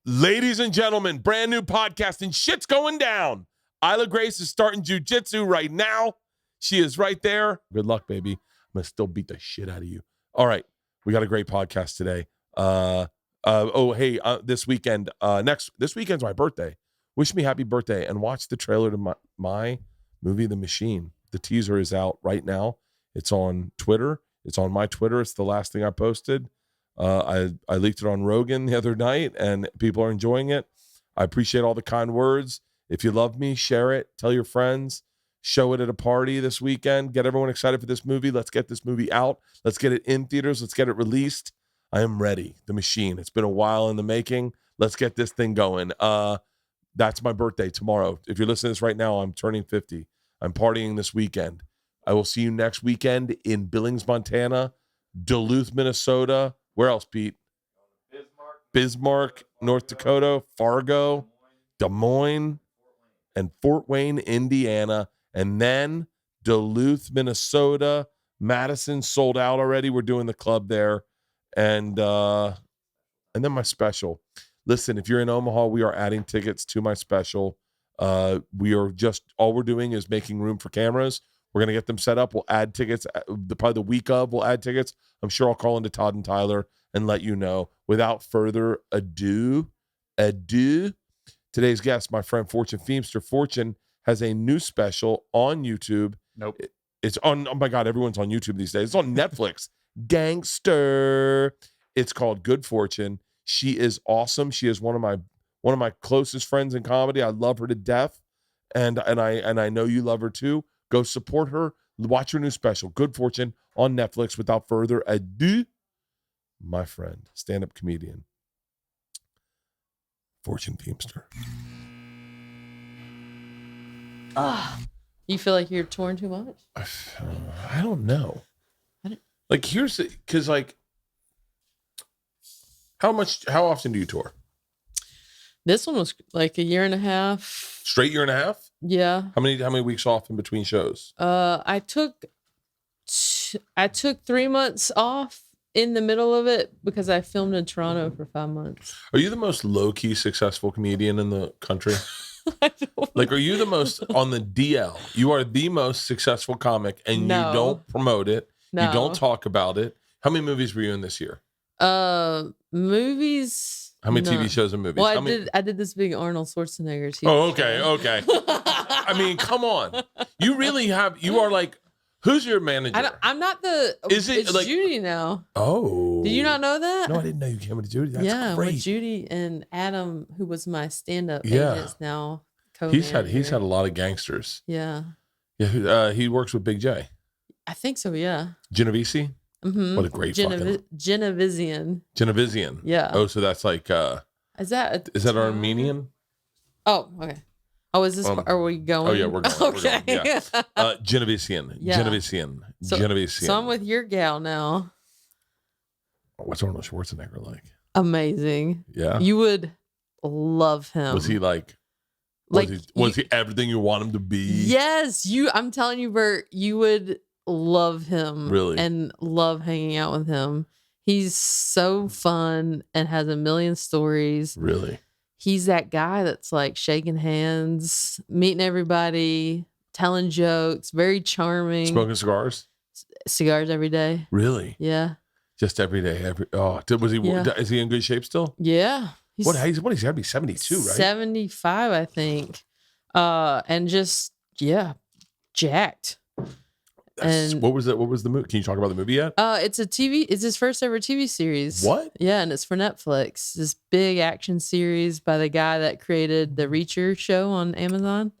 Ladies and gentlemen, brand new podcast and shit's going down. Isla Grace is starting jiu-jitsu right now. She is right there. Good luck, baby. I'm going to still beat the shit out of you. All right. We got a great podcast today. This weekend, this weekend's my birthday. Wish me happy birthday and watch the trailer to my movie, The Machine. The teaser is out right now. It's on Twitter. It's on my Twitter. It's the last thing I posted. I leaked it on Rogan the other night, and people are enjoying it. I appreciate all the kind words. If you love me, share it. Tell your friends. Show it at a party this weekend. Get everyone excited for this movie. Let's get this movie out. Let's get it in theaters. Let's get it released. I am ready. The Machine. It's been a while in the making. Let's get this thing going. That's my birthday tomorrow. If you're listening to this right now, I'm turning 50. I'm partying this weekend. I will see you next weekend in Billings, Montana, Duluth, Minnesota. Where else, Pete? Bismarck, North Dakota, Fargo, Des Moines, and Fort Wayne, Indiana. And then Duluth, Minnesota. Madison sold out already. We're doing the club there. And then my special. Listen, if you're in Omaha, we are adding tickets to my special. All we're doing is making room for cameras. We're going to get them set up. We'll add tickets. Probably the week of, we'll add tickets. I'm sure I'll call into Todd and Tyler and let you know. Without further ado, today's guest, my friend Fortune Feimster. Fortune has a new special on YouTube. Nope. It's on, oh my God, everyone's on YouTube these days. It's on Netflix. Gangster. It's called Good Fortune. She is awesome. She is one of my closest friends in comedy. I love her to death. And I know you love her too. Go support her. Watch her new special, Good Fortune, on Netflix. Without further ado, my friend, stand-up comedian, Fortune Feimster. You feel like you're touring too much? I don't know. How often do you tour? This one was like a year and a half. Straight year and a half? Yeah. How many weeks off in between shows? I took 3 months off in the middle of it because I filmed in Toronto for 5 months. Are you the most low-key successful comedian in the country? Are you the most on the DL? You are the most successful comic, and No. you don't promote it. No. You don't talk about it. How many movies were you in this year? Movies. How many No. TV shows and movies? Well, I did this big Arnold Schwarzenegger TV Oh, okay, show. okay. I mean, come on. You really have. You are like. Who's your manager? I'm not the. Is it it's like Judy now? Oh. Did you not know that? No, I didn't know you came with Judy. That's yeah, great. with Judy and Adam, who was my stand-up Yeah. agent, is now He's co-manager. had a lot of gangsters. Yeah, Yeah. He works with Big J. I think so. Yeah. Genovese. Mm-hmm. What a great fucking Genevisian. Genovesian. Yeah. Oh, so that's like. Is that Armenian? Oh, okay. Oh, is this? Are we going? Oh yeah, we're going. Okay. We're going, yeah. Genovesian. Yeah. Genovesian. So I'm with your gal now. What's Arnold Schwarzenegger like? Amazing. Yeah. You would love him. Was he like? Was he everything you want him to be? Yes, I'm telling you, Bert, you would love him. Really? And love hanging out with him. He's so fun and has a million stories. Really? He's that guy that's like shaking hands, meeting everybody, telling jokes, very charming. Smoking cigars? Cigars every day. Really? Yeah. Just every day. Is he in good shape still? Yeah. He's He's got to be 72, right? 75, I think. And just, jacked. What was the movie? Can you talk about the movie yet? It's his first ever TV series. What? Yeah, and it's for Netflix. This big action series by the guy that created the Reacher show on Amazon.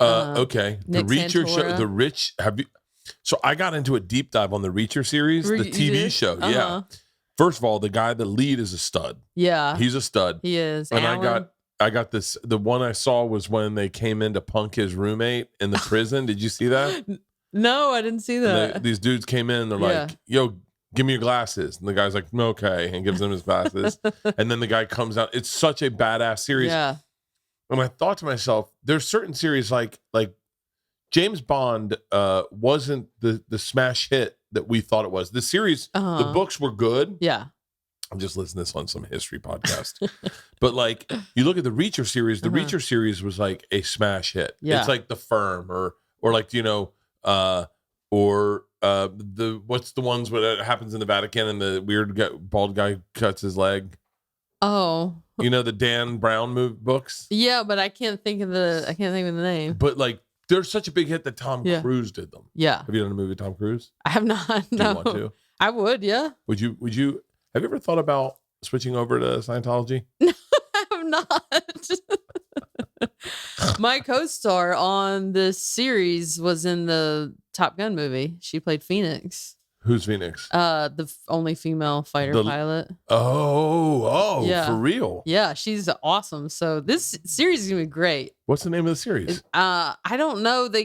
Okay. The Nick Reacher Santora. show, so I got into a deep dive on the Reacher series, the You TV did? show. Uh-huh. Yeah. First of all, the lead is a stud. Yeah. He's a stud. He is. And Alan. I got this. The one I saw was when they came in to punk his roommate in the prison. Did you see that? No, I didn't see that. These dudes came in and they're Yeah. like, yo, give me your glasses. And the guy's like, okay, and gives him his glasses. And then the guy comes out. It's such a badass series. Yeah. And I thought to myself, there's certain series like James Bond wasn't the smash hit that we thought it was. The series, the books were good. Yeah. I'm just listening to this on some history podcast. But like you look at the Reacher series, the Reacher series was like a smash hit. Yeah. It's like The Firm or like, what's the ones what happens in the Vatican and the weird bald guy cuts his leg. Oh. The Dan Brown books? Yeah, but I can't think of the name. But like they're such a big hit that Tom Cruise did them. Yeah. Have you done a movie with Tom Cruise? I have not. Do No. you want to? I would, yeah. Would you have you ever thought about switching over to Scientology? No, I have not. My co-star on this series was in the Top Gun movie. She played Phoenix. Who's Phoenix? The only female fighter pilot. Oh, Yeah. For real? Yeah, she's awesome. So this series is gonna be great. What's the name of the series? I don't know. We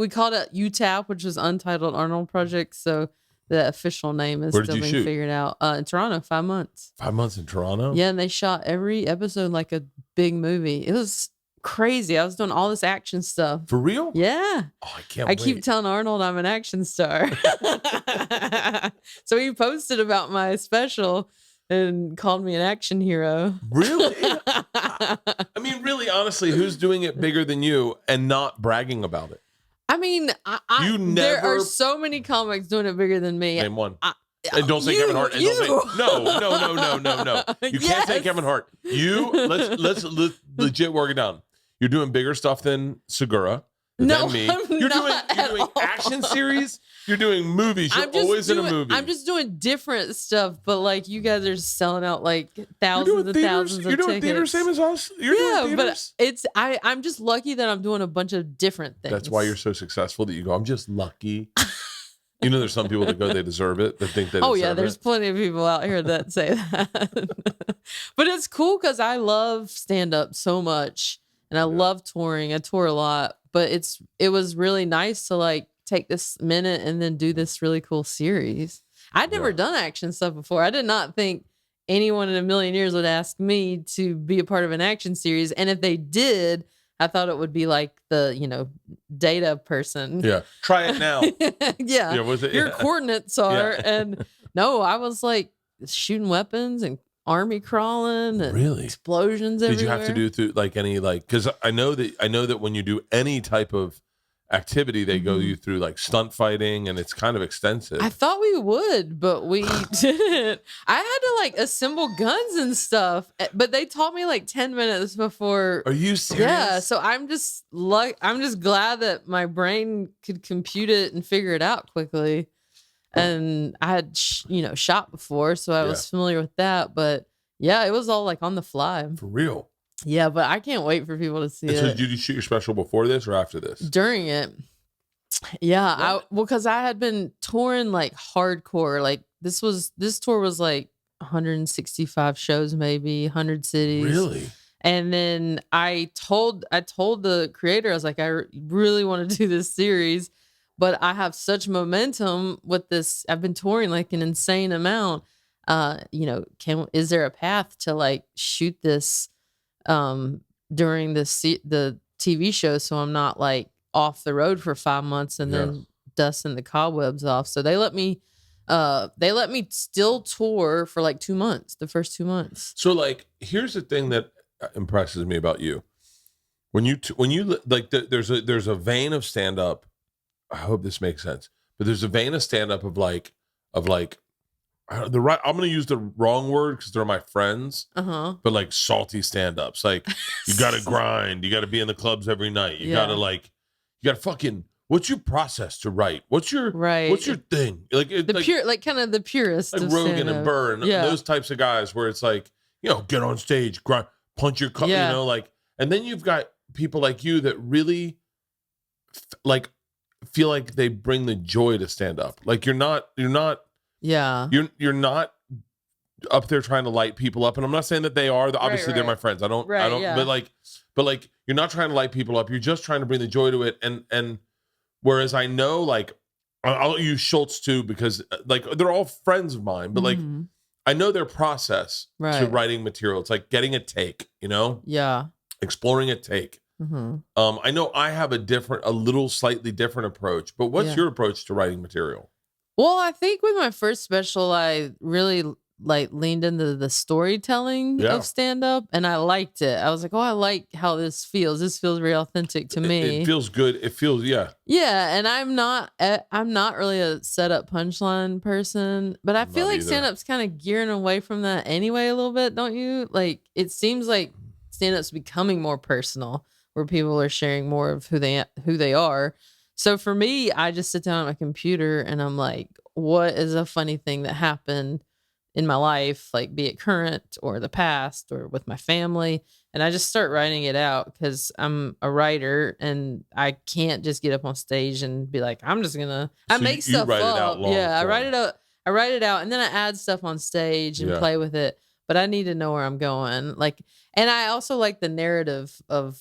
called it UTAP, which was Untitled Arnold Project. So the official name is still being figured out. In Toronto, 5 months. 5 months in Toronto? Yeah, and they shot every episode like a big movie. It was crazy. I was doing all this action stuff. For real? Yeah. Oh, I can't wait. I keep telling Arnold I'm an action star. So he posted about my special and called me an action hero. Really? I mean, really, honestly, who's doing it bigger than you and not bragging about it? I mean, there are so many comics doing it bigger than me. Name one. And don't say Kevin Hart. And don't say, no. You can't say Kevin Hart. Let's legit work it down. You're doing bigger stuff than Segura. No, than me. I'm You're not doing action series. You're doing movies. You're always in a movie. I'm just doing different stuff, but like you guys are selling out like thousands and thousands of tickets. You're doing theater same as us. You're doing theaters. But I'm just lucky that I'm doing a bunch of different things. That's why you're so successful that you go, I'm just lucky. There's some people that go, they deserve it, that think they deserve it. Oh, yeah, there's plenty of people out here that say that. But it's cool because I love stand-up so much, and I love touring. I tour a lot, but it was really nice to like take this minute and then do this really cool series. I'd never done action stuff before. I did not think anyone in a million years would ask me to be a part of an action series, and if they did, I thought it would be like the, data person. Yeah. Try it now. Yeah. Your coordinates are. And no, I was like shooting weapons and army crawling and explosions everywhere. Did you have to do through like any because I know that when you do any type of activity, they go you through like stunt fighting, and it's kind of extensive. I thought we would, but we didn't. I had to like assemble guns and stuff, but they taught me like 10 minutes before. Are you serious? Yeah, so I'm just glad that my brain could compute it and figure it out quickly. And I had shot before, so I was familiar with that, but yeah, it was all like on the fly. For real. Yeah, but I can't wait for people to see it. So did you shoot your special before this or after this? During it. Yeah, because I had been touring like hardcore. Like this tour was like 165 shows, maybe 100 cities. Really? And then I told the creator, I was like, I really want to do this series, but I have such momentum with this. I've been touring like an insane amount. Is there a path to like shoot this during the TV show, so I'm not like off the road for 5 months and then dusting the cobwebs off? So they let me still tour for like 2 months, the first 2 months. So like, here's the thing that impresses me about you. When you like, there's a vein of stand up. I hope this makes sense, but there's a vein of stand up of like I'm going to use the wrong word because they're my friends, but like salty stand-ups. Like you got to grind. You got to be in the clubs every night. You got to fucking, what's your process to write? What's your thing? Like kind of the purest like of Rogan stand-up. and Bert, those types of guys where it's like, get on stage, grind, punch your cup, and then you've got people like you that really feel like they bring the joy to stand up. Like you're not You're not up there trying to light people up, and I'm not saying that they are. Obviously, they're my friends. I don't. But like, you're not trying to light people up. You're just trying to bring the joy to it. And whereas I know, like, I'll use Schultz too because like they're all friends of mine, but like I know their process to writing material. It's like getting a take, exploring a take. I know I have a slightly different approach. But what's your approach to writing material? Well, I think with my first special, I really like leaned into the storytelling Yeah. of stand up, and I liked it. I was like, oh, I like how this feels. This feels very authentic to me. It feels good. It feels, yeah. Yeah, and I'm not really a setup punchline person, but I feel Not like either. stand up's kind of gearing away from that anyway a little bit, don't you? Like it seems like stand up's becoming more personal, where people are sharing more of who they are. So for me, I just sit down at my computer and I'm like, what is a funny thing that happened in my life, like be it current or the past or with my family, and I just start writing it out because I'm a writer and I can't just get up on stage and be like, I'm just gonna. I So make you stuff write it up. out long Yeah, I write form. it up. I write it out and then I add stuff on stage and Yeah. play with it. But I need to know where I'm going. Like, and I also like the narrative of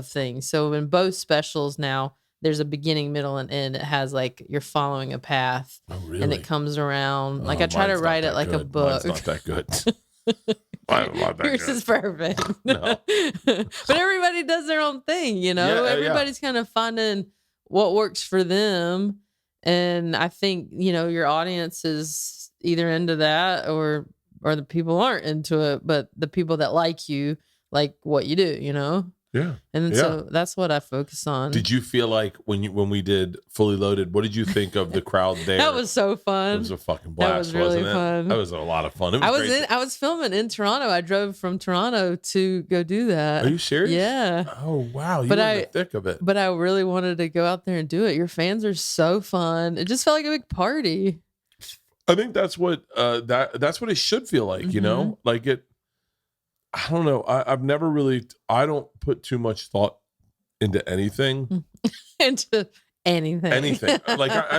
things. So in both specials now, there's a beginning, middle, and end. It has like you're following a path. Oh, really? And it comes around. Like Oh, I try to mine's not write it that like a good. book. Mine's not that good. Mine's not that Yours good. is perfect. No. But everybody does their own thing, you know? Yeah, Everybody's kind of finding what works for them. And I think, you know, your audience is either into that or the people aren't into it, but the people that like you like what you do, you know? Yeah. And Yeah. so that's what I focus on. Did you feel like when we did Fully Loaded, what did you think of the crowd there? That was so fun. It was a fucking blast. That was really wasn't it? fun. That was a lot of fun. It was great. I was filming in Toronto. I drove from Toronto to go do that. Are you serious? Yeah. Oh wow, you But were in the thick of it. But I really wanted to go out there and do it. Your fans are so fun. It just felt like a big party. I think that's what that's what it should feel like, you know? Like it I don't know. I've never really I don't put too much thought into anything. Into anything. Anything. Like I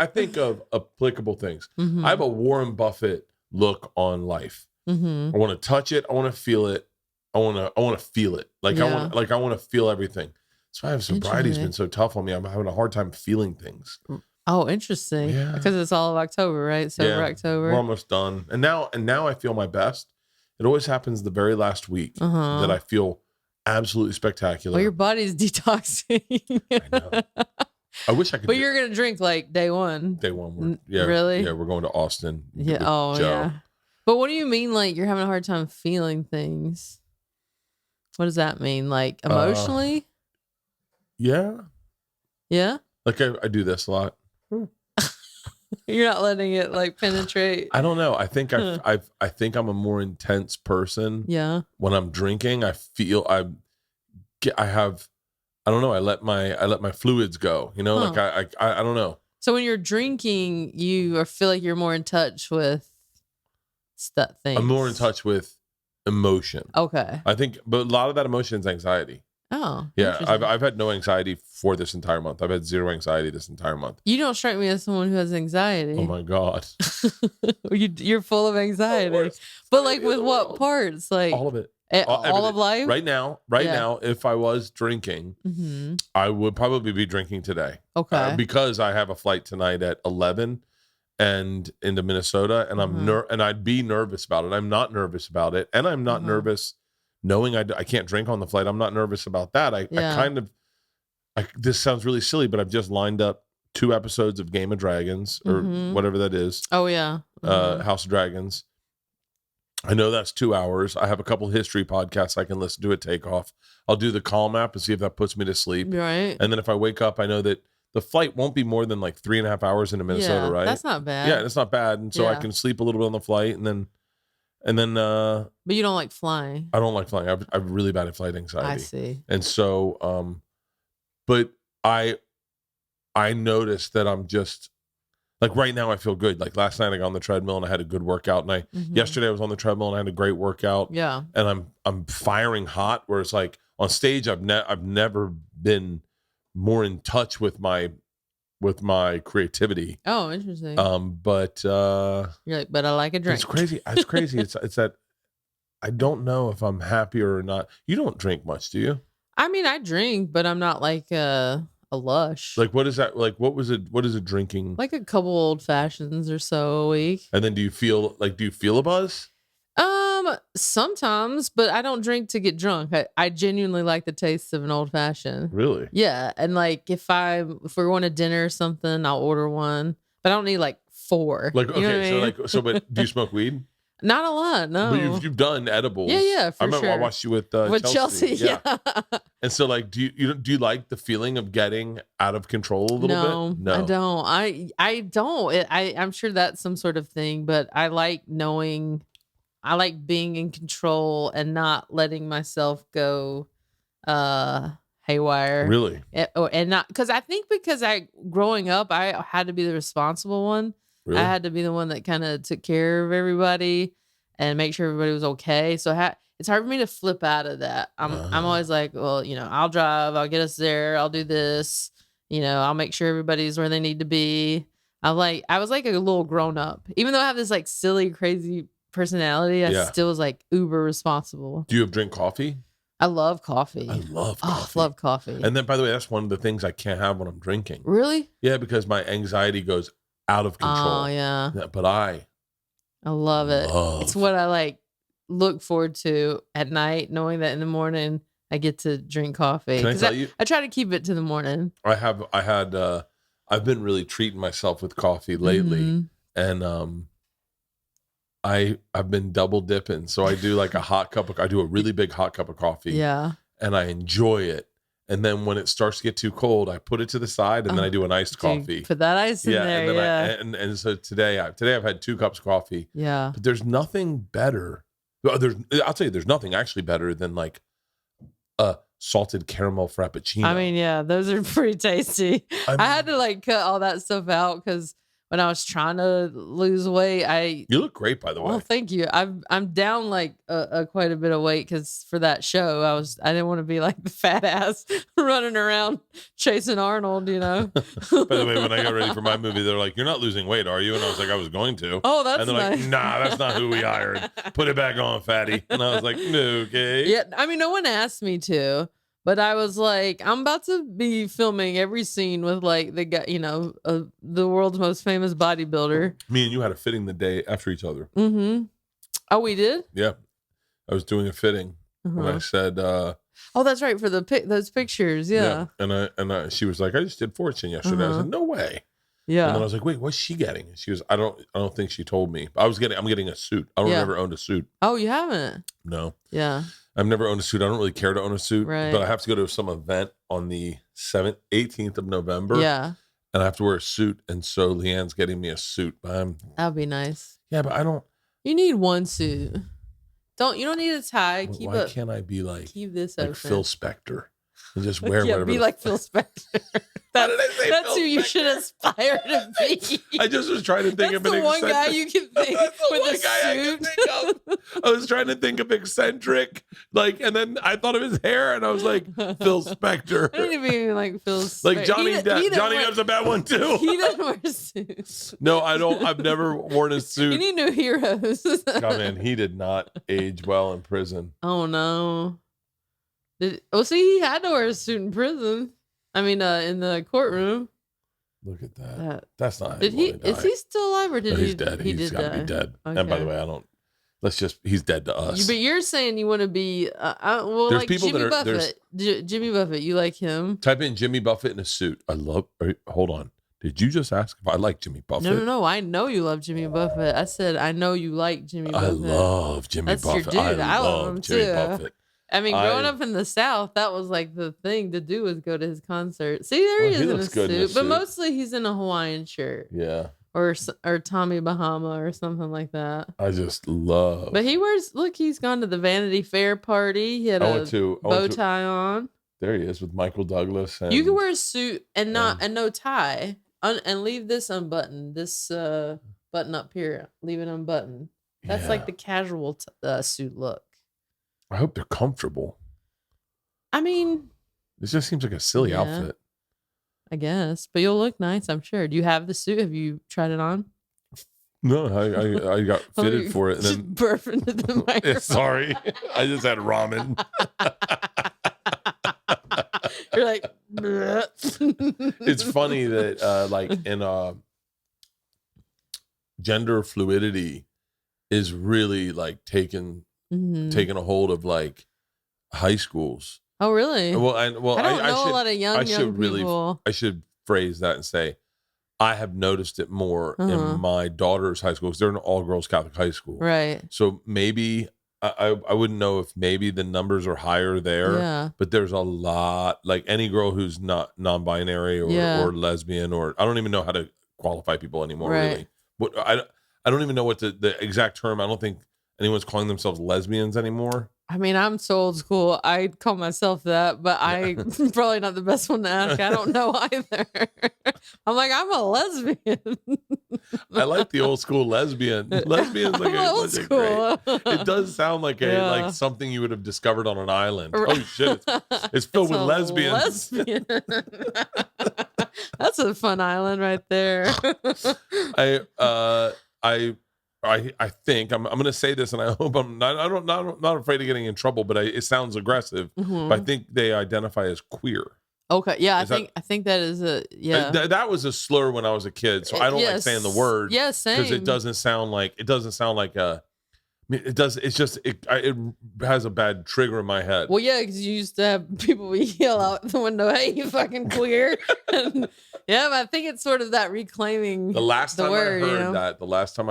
think of applicable things. Mhm. I have a Warren Buffett look on life. Mhm. I want to touch it. I want to feel it. I want to feel it. Like Yeah. I want to feel everything. So I have sobriety's been Interesting. so tough on me. I'm having a hard time feeling things. Oh, interesting. Yeah. Because it's all of October, right? Sober October. We're almost done. And now I feel my best. It always happens the very last week Uh-huh. that I feel absolutely spectacular. Well, your body's detoxing. I know. I wish I could. But you're gonna drink like day one. Day one. Yeah, really? Yeah, we're going to Austin. Yeah. with Oh, Joe. yeah. But what do you mean? Like you're having a hard time feeling things? What does that mean? Like emotionally? Yeah. Yeah. Like I do this a lot. You're not letting it like penetrate. I don't know. I think I think I'm a more intense person. Yeah. When I'm drinking, I feel I don't know. I let my fluids go. You know, Huh. like I don't know. So when you're drinking, you feel like you're more in touch with stuff things. I'm more in touch with emotion. Okay. I think, but a lot of that emotion is anxiety. Oh. Yeah, interesting. I've had no anxiety for this entire month. I've had zero anxiety this entire month. You don't strike me as someone who has anxiety. Oh my god, You're full of anxiety. worst But like in with the what world. parts? Like all of it. all Everything. of life? Right now, Yeah. if I was drinking, Mm-hmm. I would probably be drinking today. Okay. Because I have a flight tonight at 11 and into Minnesota, and and I'd be nervous about it. I'm not nervous about it, and I'm not nervous knowing I can't drink on the flight. I'm not nervous about that. I kind of this sounds really silly, but I've just lined up 2 episodes of Game of Dragons or whatever that is. Oh yeah. House of Dragons. I know that's 2 hours. I have a couple history podcasts I can listen to at takeoff. I'll do the Calm app and see if that puts me to sleep. Right. And then if I wake up, I know that the flight won't be more than like 3.5 hours into Minnesota, Yeah, right? that's not bad. Yeah, it's not bad. And so I Yeah. can sleep a little bit on the flight, and then But you don't like flying. I don't like flying. I've really bad at flight anxiety. I see. And so but I noticed that I'm just like right now I feel good. Like last night I got on the treadmill and I had a good workout, and yesterday I was on the treadmill and I had a great workout. Yeah. And I'm firing hot, where it's like on stage I've never been more in touch with my creativity. Oh, interesting. But You're like, but I like a drink. it's crazy. It's crazy. It's that I don't know if I'm happier or not. You don't drink much, do you? I mean, I drink, but I'm not like a lush. Like what is that? Like what is it drinking? Like a couple old fashions or so a week. And then do you feel a buzz? Sometimes, but I don't drink to get drunk. I genuinely like the taste of an old fashioned. Really? Yeah, and like if we're going to dinner or something, I'll order one. but I don't need like 4. Like, You know what I mean? but do you smoke weed? Not a lot, no. But you've done edibles. Yeah, I for remember sure. I watched you with Chelsea, yeah. And so, like, do you like the feeling of getting out of control a little bit? No, I don't. I don't. I'm sure that's some sort of thing, but I like knowing. I like being in control and not letting myself go haywire. Really? And not because I think because growing up, I had to be the responsible one. Really? I had to be the one that kind of took care of everybody and make sure everybody was okay. So it's hard for me to flip out of that. I'm always like, well, I'll drive, I'll get us there, I'll do this, I'll make sure everybody's where they need to be. I was like a little grown up, even though I have this like silly, crazy personality. I still was like uber responsible. Do you drink coffee? I love coffee. I love coffee. Love coffee. And then, by the way, that's one of the things I can't have when I'm drinking. Really? Yeah, because my anxiety goes out of control. Oh, yeah. But I love it. It's what I like look forward to at night, knowing that in the morning I get to drink coffee. Can I tell you? I try to keep it to the morning. I've been really treating myself with coffee lately, and I've been double dipping. So I do like I do a really big hot cup of coffee. Yeah. And I enjoy it. And then when it starts to get too cold, I put it to the side and then I do an iced coffee. Put that ice in there. And then so today I've had 2 cups of coffee. Yeah. But there's nothing better. I'll tell you, there's nothing actually better than like a salted caramel frappuccino. I mean, yeah, those are pretty tasty. I had to like cut all that stuff out because when I was trying to lose weight, you look great, by the way. Well, thank you. I'm down like quite a bit of weight because for that show I didn't want to be like the fat ass running around chasing Arnold, By the way, when I got ready for my movie, they're like, "You're not losing weight, are you?" And I was like, "I was going to." Oh, that's and they're nice. like, "Nah, that's not who we hired. Put it back on, fatty." And I was like, "No, okay." Yeah, I mean, no one asked me to. But I was like, I'm about to be filming every scene with like the guy, the world's most famous bodybuilder. Me and you had a fitting the day after each other. Mm-hmm. Oh, we did? Yeah. I was doing a fitting. And I said, oh, that's right. For those pictures. Yeah. And she was like, I just did Fortune yesterday. I said, no way. Yeah. And then I was like, wait, what's she getting? And she was, I don't think she told me. I'm getting a suit. I don't ever owned a suit. Oh, you haven't? No. Yeah. I've never owned a suit. I don't really care to own a suit. Right. But I have to go to some event on the 18th of November. Yeah. And I have to wear a suit. And so Leanne's getting me a suit. That'd be nice. Yeah, but I don't. You need one suit. You don't need a tie. Why can't I be like, keep this like open. Phil Spector and just wear whatever? Be like Phil Spector. That's who you should aspire to be. I just was trying to think of an eccentric. That's the one guy you can think with a suit. I can think of. I was trying to think of eccentric, and then I thought of his hair, and I was like, Phil Spector. I don't even like Phil Spector. Like Johnny Depp. Johnny Depp's a bad one too. He doesn't wear suits. No, I don't. I've never worn a suit. You need new heroes. Oh man, he did not age well in prison. Oh no. He had to wear a suit in prison. I mean, in the courtroom. Look at that. That's not. Did he? Is he still alive or did he? He's dead. He's got to be dead. Okay. And by the way, I don't. He's dead to us. But you're saying you want to be. There's like people Jimmy Buffett. Jimmy Buffett. You like him? Type in Jimmy Buffett in a suit. I love. Hold on. Did you just ask if I like Jimmy Buffett? No. I know you love Jimmy Buffett. I said I know you like Jimmy Buffett. I love Jimmy Buffett. That's your dude. I love him Jimmy too. Buffett. I mean, growing up in the South, that was like the thing to do was go to his concert. See, there he is in a suit, but mostly he's in a Hawaiian shirt. Yeah. Or Tommy Bahama or something like that. I just love. But he wears. Look, he's gone to the Vanity Fair party. He had a bow tie on. There he is with Michael Douglas. You can wear a suit and no tie, and leave this unbuttoned. This button up here, leave it unbuttoned. That's like the casual suit look. I hope they're comfortable. I mean, this just seems like a silly outfit. I guess, but you'll look nice, I'm sure. Do you have the suit? Have you tried it on? No, I got fitted for it. And then burp into the microphone. Sorry, I just had ramen. You're like, it's funny that in gender fluidity is really like taking a hold of like high schools. Oh, really? Well, I don't know a lot of young people. I should phrase that and say, I have noticed it more Uh-huh. in my daughter's high school because they're an all-girls Catholic high school. Right. So maybe I wouldn't know if maybe the numbers are higher there, Yeah. but there's a lot, like any girl who's not non-binary Yeah. or lesbian, or I don't even know how to qualify people anymore, Right. really. What I don't even know what the exact term. I don't think anyone's calling themselves lesbians anymore. I mean, I'm so old school. I'd call myself that, but I'm probably not the best one to ask. I don't know either. I'm like, I'm a lesbian. I like the old school lesbian. Lesbian's like I'm old such a school. great. It does sound like like something you would have discovered on an island. Oh shit! It's filled It's with a lesbians. lesbian. That's a fun island right there. I think I'm going to say this, and I hope I'm not afraid of getting in trouble, but it sounds aggressive. But I think they identify as queer. Okay, yeah, I think that is a that was a slur when I was a kid, so I don't like saying the word. Yeah, same. Because it doesn't sound like a. It does. It's just it has a bad trigger in my head. Well, yeah, because you used to have people yell out the window, "Hey, you fucking queer!" And, yeah, but I think it's sort of that reclaiming The last time word, I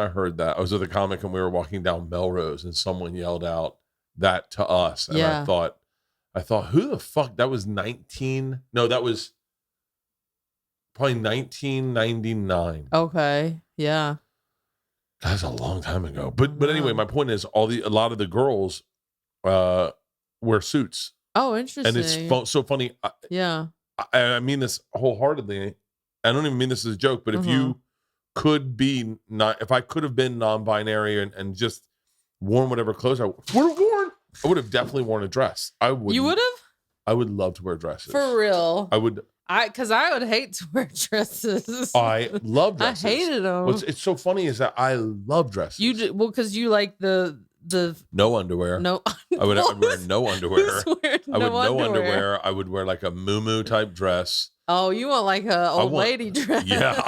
heard that, I was with a comic and we were walking down Melrose, and someone yelled out that to us, and I thought, who the fuck? That was 19. No, that was probably 1999. Okay, yeah. That's a long time ago. But anyway, my point is a lot of the girls wear suits. Oh, interesting. And it's so funny. Yeah. I mean this wholeheartedly. I don't even mean this as a joke, but if you could be if I could have been non-binary and just worn whatever clothes I would have worn, I would have definitely worn a dress. You would have? I would love to wear dresses. For real. I would. Because I would hate to wear dresses. I love dresses. I hated them. What's so funny is that I love dresses. Because you like the no underwear. No, I'd wear no underwear. No underwear. I would wear like a muumuu type dress. Oh, you want like a old lady dress? Yeah,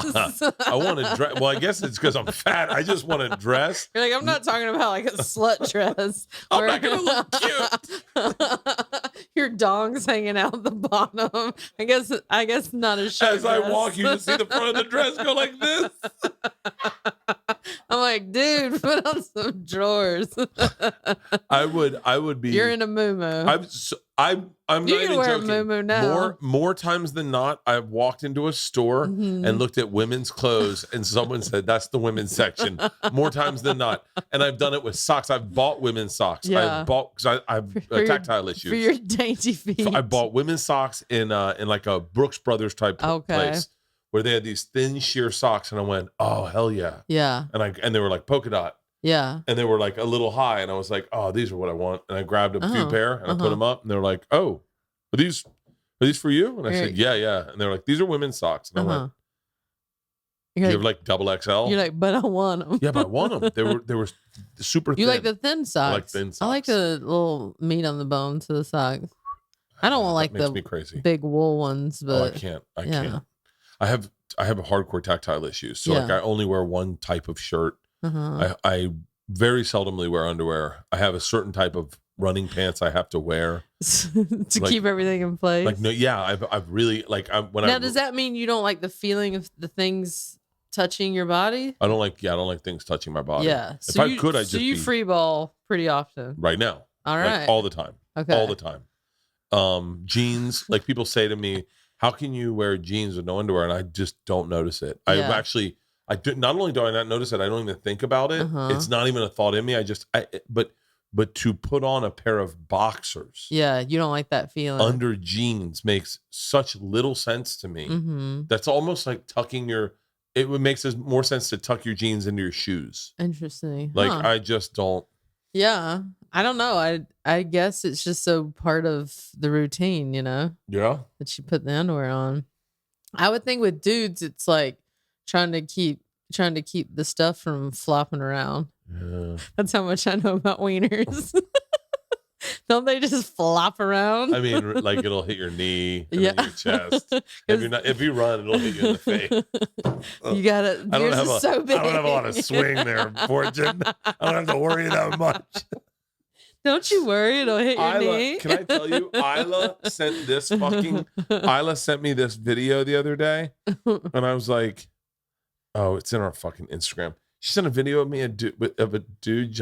I want to dress. Well, I guess it's because I'm fat. I just want to dress. You're like, I'm not talking about like a slut dress. I'm not gonna look cute. Your dong's hanging out the bottom. I guess not a shirt. As I walk, you just see the front of the dress go like this. I'm like, dude, put on some drawers. I would be. You're in a muumuu. I'm you not can even wear joking. A muumuu now. More times than not, I've walked into a store and looked at women's clothes, and someone said that's the women's section. More times than not, and I've done it with socks. I've bought women's socks. Yeah. I've bought because I've tactile issues for your dainty feet. I bought women's socks in like a Brooks Brothers type place where they had these thin sheer socks, and I went, oh hell yeah, yeah, and they were like polka dot. Yeah. And they were like a little high. And I was like, oh, these are what I want. And I grabbed a few pair and I put them up. And they're like, oh, are these for you? And I said, yeah. And they're like, these are women's socks. And I went, you have like double XL? You're like, but I want them. Yeah, but I want them. They were super thin. You like the thin socks. I like thin socks. I like the little meat on the bone to the socks. I don't want like the me crazy. Big wool ones, but I can't. I have hardcore tactile issues. So like I only wear one type of shirt. I very seldomly wear underwear. I have a certain type of running pants I have to wear to keep everything in place. Like no, yeah, I've really like does that mean you don't like the feeling of the things touching your body? I don't like things touching my body. Yeah. If I could, I'd just you free ball pretty often right now. All right, like, all the time. Okay, all the time. Jeans. Like people say to me, "How can you wear jeans with no underwear?" And I just don't notice it. I do. Not only do I not notice it, I don't even think about it. It's not even a thought in me. But to put on a pair of boxers, yeah, you don't like that feeling under jeans makes such little sense to me. That's almost like tucking your. It would make more sense to tuck your jeans into your shoes. Interesting. Like I just don't. Yeah, I don't know. I guess it's just so part of the routine, you know. Yeah. That you put the underwear on. I would think with dudes, it's like trying to keep the stuff from flopping around. Yeah. That's how much I know about wieners. Don't they just flop around? I mean, like it'll hit your knee and then your chest. If you run, it'll hit you in the face. You got it. I don't have a lot of swing there, Fortune. I don't have to worry that much. Don't you worry, it'll hit your knee. Can I tell you, Isla sent me this video the other day, and I was like, Oh, it's in our fucking Instagram. She sent a video of me of a dude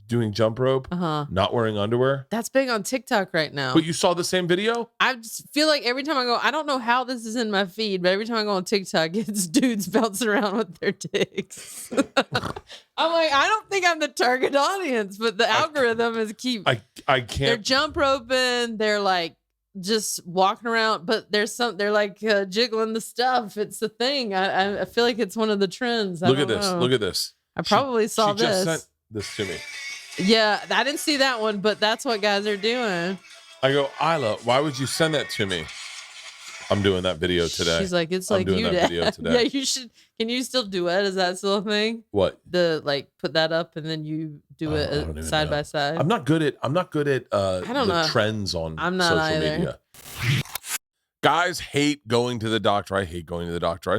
doing jump rope, not wearing underwear. That's big on TikTok right now. But you saw the same video? I just feel like every time I go, I don't know how this is in my feed, but every time I go on TikTok, it's dudes bouncing around with their dicks. I'm like, I don't think I'm the target audience, but the algorithm is I can't. They're jump roping. They're like just walking around, but they're like jiggling the stuff. It's the thing. I feel like it's one of the trends. Look at this. Look at this. I probably saw she this. Just sent this to me. Yeah, I didn't see that one, but that's what guys are doing. I go, Isla, why would you send that to me? I'm doing that video today. She's like, it's like you did. Yeah, you should. Can you still duet? Is that still a thing? What? Put that up and then you do it side by side. I'm not good at the trends on social media. Guys hate going to the doctor. I hate going to the doctor. I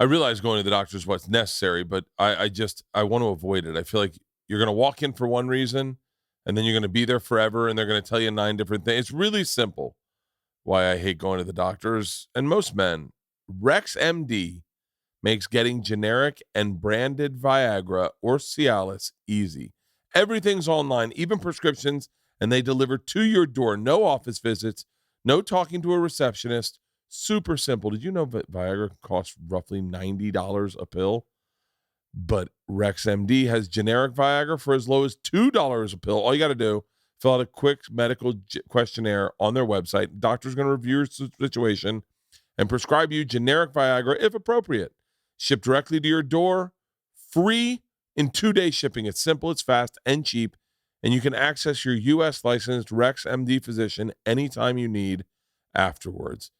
realize going to the doctor is what's necessary, but I want to avoid it. I feel like you're going to walk in for one reason and then you're going to be there forever and they're going to tell you 9 different things. It's really simple why I hate going to the doctors. And most men, Rex MD makes getting generic and branded Viagra or Cialis easy. Everything's online, even prescriptions, and they deliver to your door. No office visits, no talking to a receptionist. Super simple. Did you know that Viagra costs roughly $90 a pill? But Rex MD has generic Viagra for as low as $2 a pill. All you got to do, fill out a quick medical questionnaire on their website. The doctor's going to review your situation and prescribe you generic Viagra if appropriate. Shipped directly to your door, free in 2-day shipping. It's simple, it's fast, and cheap. And you can access your U.S. licensed Rex MD physician anytime you need afterwards.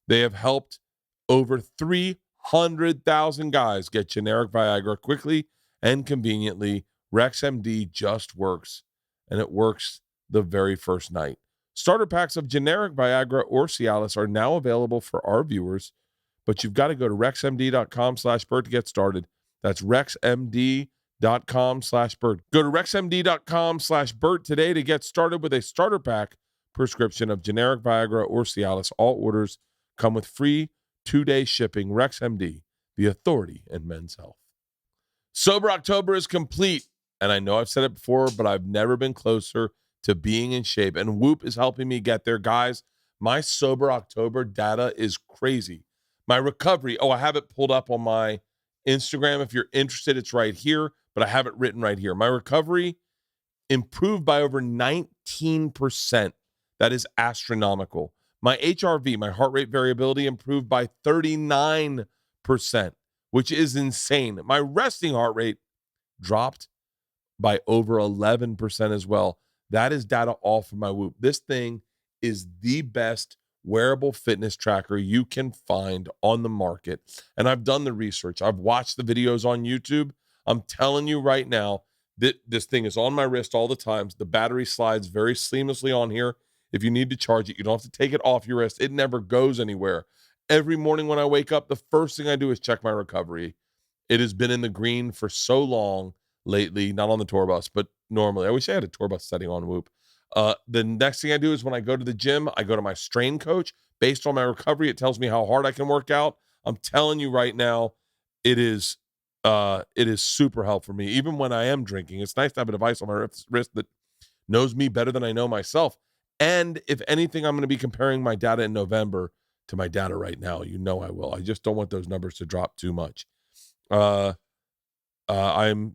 They have helped over 300,000 guys get generic Viagra quickly and conveniently. Rex MD just works, and it works the very first night. Starter packs of generic Viagra or Cialis are now available for our viewers, but you've got to go to rexmd.com/Bert to get started. That's rexmd.com/Bert. Go to rexmd.com/Bert today to get started with a starter pack prescription of generic Viagra or Cialis. All orders come with free 2-day shipping. Rex MD, the authority in men's health. Sober October is complete, and I know I've said it before, but I've never been closer to being in shape, and Whoop is helping me get there. Guys, my Sober October data is crazy. My recovery, I have it pulled up on my Instagram. If you're interested, it's right here, but I have it written right here. My recovery improved by over 19%. That is astronomical. My HRV, my heart rate variability, improved by 39%, which is insane. My resting heart rate dropped by over 11% as well. That is data all from my Whoop. This thing is the best wearable fitness tracker you can find on the market. And I've done the research. I've watched the videos on YouTube. I'm telling you right now that this thing is on my wrist all the time. The battery slides very seamlessly on here. If you need to charge it, you don't have to take it off your wrist. It never goes anywhere. Every morning when I wake up, the first thing I do is check my recovery. It has been in the green for so long lately, not on the tour bus, but normally. I wish I had a tour bus setting on Whoop. The next thing I do is when I go to the gym, I go to my strain coach. Based on my recovery, it tells me how hard I can work out. I'm telling you right now, it is super helpful for me. Even when I am drinking, it's nice to have a device on my wrist that knows me better than I know myself. And if anything, I'm going to be comparing my data in November to my data right now. You know I will. I just don't want those numbers to drop too much. I'm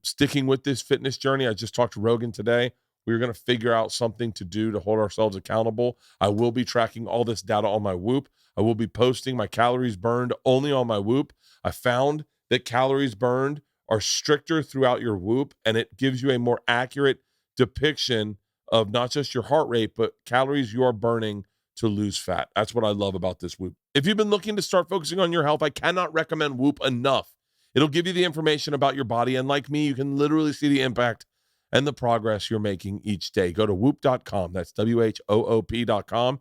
sticking with this fitness journey. I just talked to Rogan today. We're going to figure out something to do to hold ourselves accountable. I will be tracking all this data on my Whoop. I will be posting my calories burned only on my Whoop. I found that calories burned are stricter throughout your Whoop, and it gives you a more accurate depiction of not just your heart rate, but calories you are burning to lose fat. That's what I love about this Whoop. If you've been looking to start focusing on your health, I cannot recommend Whoop enough. It'll give you the information about your body, and like me, you can literally see the impact and the progress you're making each day. Go to whoop.com. That's WHOOP.com,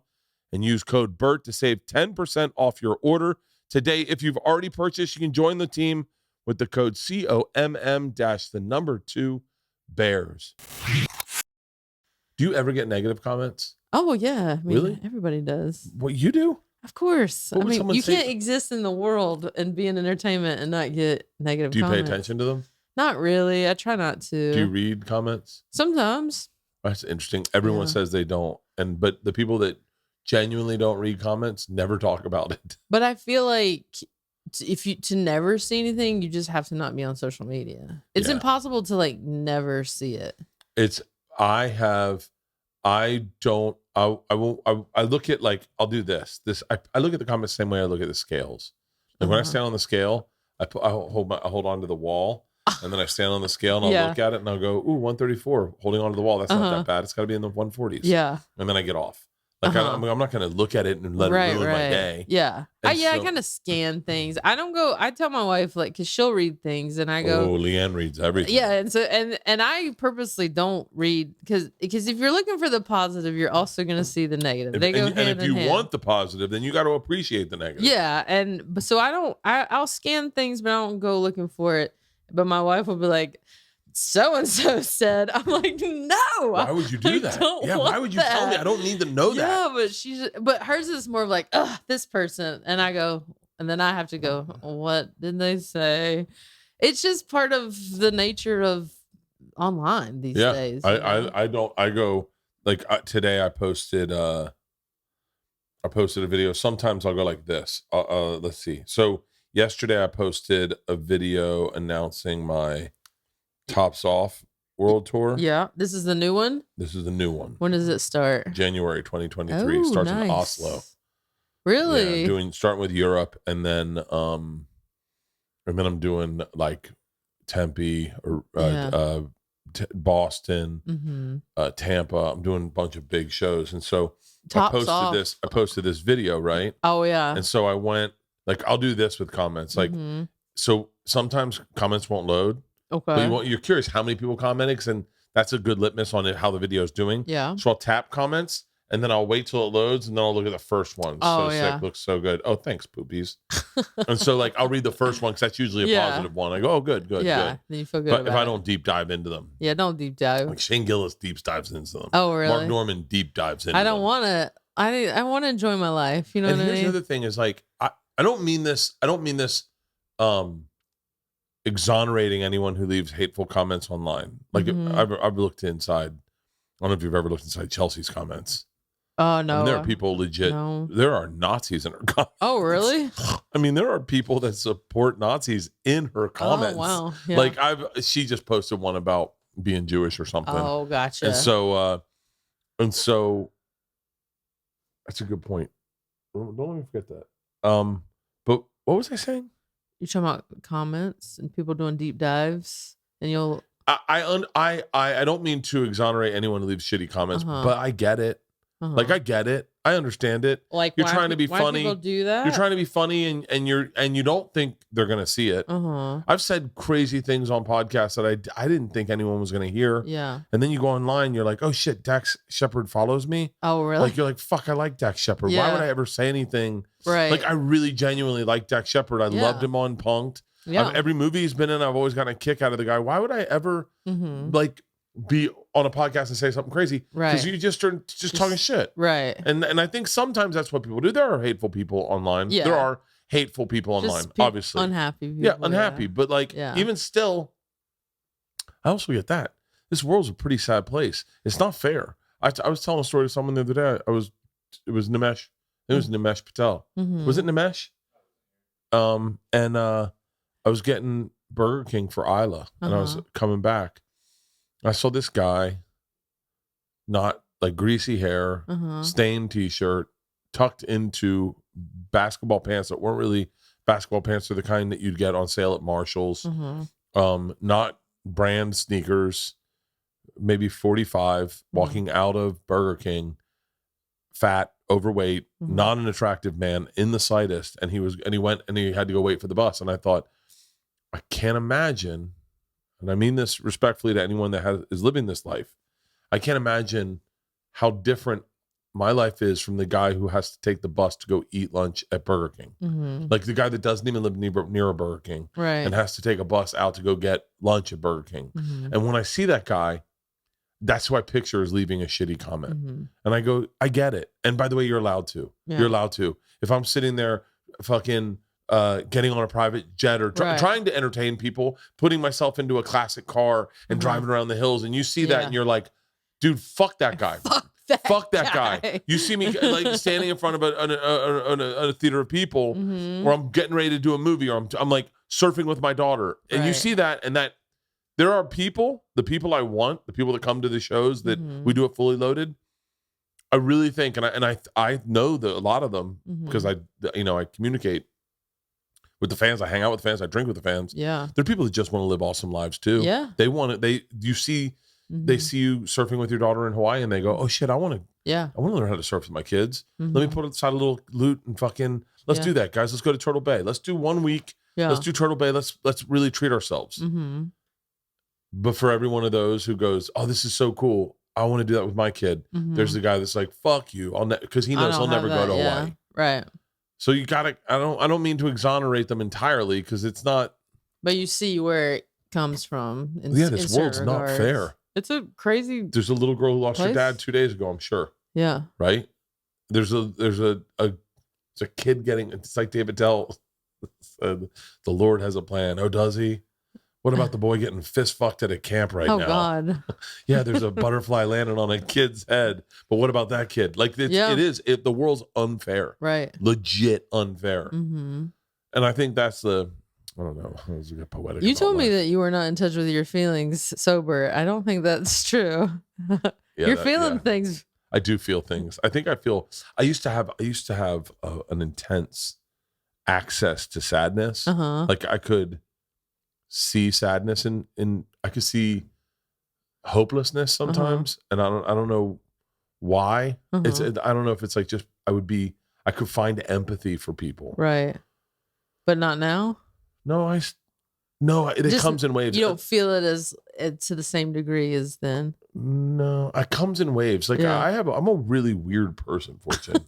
and use code BERT to save 10% off your order today. If you've already purchased, you can join the team with the code COMM-2BEARS. Do you ever get negative comments? Oh, yeah. I mean, really? Everybody does. What, you do? Of course. What I would mean, someone you say- can't exist in the world and be in entertainment and not get negative Do you comments. pay attention to them? Not really. I try not to. Do you read comments? Sometimes. That's interesting. Everyone Yeah. says they don't, but the people that genuinely don't read comments never talk about it. But I feel like if you to never see anything, you just have to not be on social media. It's Yeah. impossible to like never see it. I look at like, I'll do this. I look at the comments the same way I look at the scales. Like when I stand on the scale, I hold on to the wall, and then I stand on the scale and I'll Yeah. look at it and I'll go, ooh, 134, holding on to the wall. That's not that bad. It's got to be in the 140s. Yeah. And then I get off. Like I'm not going to look at it and let it ruin my day. Yeah. And I so- kind of scan things. I don't go. I tell my wife like, cause she'll read things, and I go, Oh, Leanne reads everything. yeah, and so and I purposely don't read because if you're looking for the positive, you're also gonna see the negative. They go hand and if in you hand. want the positive, then you got to appreciate the negative. Yeah, but so I'll scan things, but I don't go looking for it. But my wife will be like, so and so said. I'm like, no. Why would you do that? Yeah, why would you tell me? I don't need to know that. Yeah, but hers is more of like, ugh, this person, and I go, and then I have to go, what did they say? It's just part of the nature of online these days. I go like today I posted a video. Sometimes I'll go like this. Let's see. So yesterday I posted a video announcing my Tops Off World Tour. Yeah, this is the new one. This is the new one. When does it start? January 2023. Starts in Oslo. Really? Yeah, starting with Europe, and then I'm doing like Tempe or Boston, Tampa. I'm doing a bunch of big shows, and so I posted this video, right? Oh yeah. And so I went like, I'll do this with comments, like so sometimes comments won't load. Okay. But you're curious how many people commented, and that's a good litmus on it, how the video is doing. Yeah. So I'll tap comments, and then I'll wait till it loads, and then I'll look at the first one. Oh, so yeah. sick, looks so good. Oh, thanks, poopies. And so like I'll read the first one because that's usually a positive one. I go, oh, good. Yeah. Then you feel good. But if I don't deep dive into them, don't deep dive. like Shane Gillis deep dives into them. Oh, really? Mark Norman deep dives into them. I don't want to. I want to enjoy my life. You know and what I here's mean? the other thing is like I don't mean this exonerating anyone who leaves hateful comments online. Like I've looked inside. I don't know if you've ever looked inside Chelsea's comments. Oh no, And there are people legit. No. There are Nazis in her comments. Oh really? I mean, there are people that support Nazis in her comments. Oh wow. Yeah. Like she just posted one about being Jewish or something. Oh gotcha. And so that's a good point. Don't let me forget that. But what was I saying? You talking about comments and people doing deep dives, and you'll. I don't mean to exonerate anyone who leaves shitty comments, but I get it. Like I get it. I understand it. Like you're trying to be why funny. People do that. You're trying to be funny, and you don't think they're gonna see it. I've said crazy things on podcasts that I didn't think anyone was gonna hear. Yeah. And then you go online, you're like, oh shit, Dax Shepard follows me. Oh really? Like you're like, fuck, I like Dax Shepard. Yeah. Why would I ever say anything? Right. Like I really genuinely like Dax Shepard. I loved him on Punk'd. Yeah. Every movie he's been in, I've always gotten a kick out of the guy. Why would I ever like be on a podcast and say something crazy? Right. Because you just are just talking shit. Right. And I think sometimes that's what people do. There are hateful people online. Yeah. There are hateful people Just online, obviously. Unhappy people. Yeah, unhappy. But like even still, I also get that. This world's a pretty sad place. It's not fair. I was telling a story to someone the other day. It was Nimesh. It was Nimesh Patel. Was it Nimesh? And I was getting Burger King for Isla, and I was coming back. I saw this guy, not like greasy hair, stained t-shirt, tucked into basketball pants that weren't really basketball pants. They're the kind that you'd get on sale at Marshall's. Not brand sneakers, maybe 45, walking out of Burger King, fat, overweight, not an attractive man in the slightest. And he went and he had to go wait for the bus. And I thought, I can't imagine, and I mean this respectfully to anyone that is living this life, I can't imagine how different my life is from the guy who has to take the bus to go eat lunch at Burger King. Like the guy that doesn't even live near a Burger King, right, and has to take a bus out to go get lunch at Burger King. And when I see that guy, that's who I picture as leaving a shitty comment. Mm-hmm. And I go, I get it. And by the way, you're allowed to. Yeah. You're allowed to. If I'm sitting there fucking getting on a private jet or trying to entertain people, putting myself into a classic car and driving around the hills, and you see that and you're like, dude, fuck that guy. Fuck that guy. You see me like standing in front of a theater of people, or I'm getting ready to do a movie, or I'm like surfing with my daughter, and you see that, and that there are people, the people I want, the people that come to the shows that we do it fully loaded. I really think, and I know a lot of them because I communicate with the fans. I hang out with the fans. I drink with the fans. Yeah, there are people that just want to live awesome lives too. Yeah, they want it. They see you surfing with your daughter in Hawaii, and they go, "Oh shit, I want to learn how to surf with my kids. Let me put aside a little loot and fucking let's do that, guys. Let's go to Turtle Bay. Let's do 1 week. Yeah. Let's do Turtle Bay. Let's really treat ourselves." But for every one of those who goes, "Oh, this is so cool. I want to do that with my kid." There's the guy that's like, "Fuck you," because he knows he'll never go to Hawaii. Right. So you gotta. I don't mean to exonerate them entirely because it's not. But you see where it comes from. This world's not fair. It's a crazy. There's a little girl who lost her dad 2 days ago. I'm sure. Yeah. Right. There's a kid getting. It's like David Tell said, "The Lord has a plan." Oh, does he? What about the boy getting fist fucked at a camp now? Oh God. Yeah, there's a butterfly landing on a kid's head. But what about that kid? Like it is. The world's unfair. Right. Legit unfair. And I think that's the. I don't know. I was poetic. You told me that you were not in touch with your feelings sober. I don't think that's true. You're feeling things. I do feel things. I think I feel. I used to have an intense access to sadness. Like I could see sadness in I could see hopelessness sometimes, and I don't know why. I don't know if it's like just I could find empathy for people, right? But not now. No, it comes in waves. You don't feel it to the same degree as then. No, it comes in waves. Like I'm a really weird person, Fortune.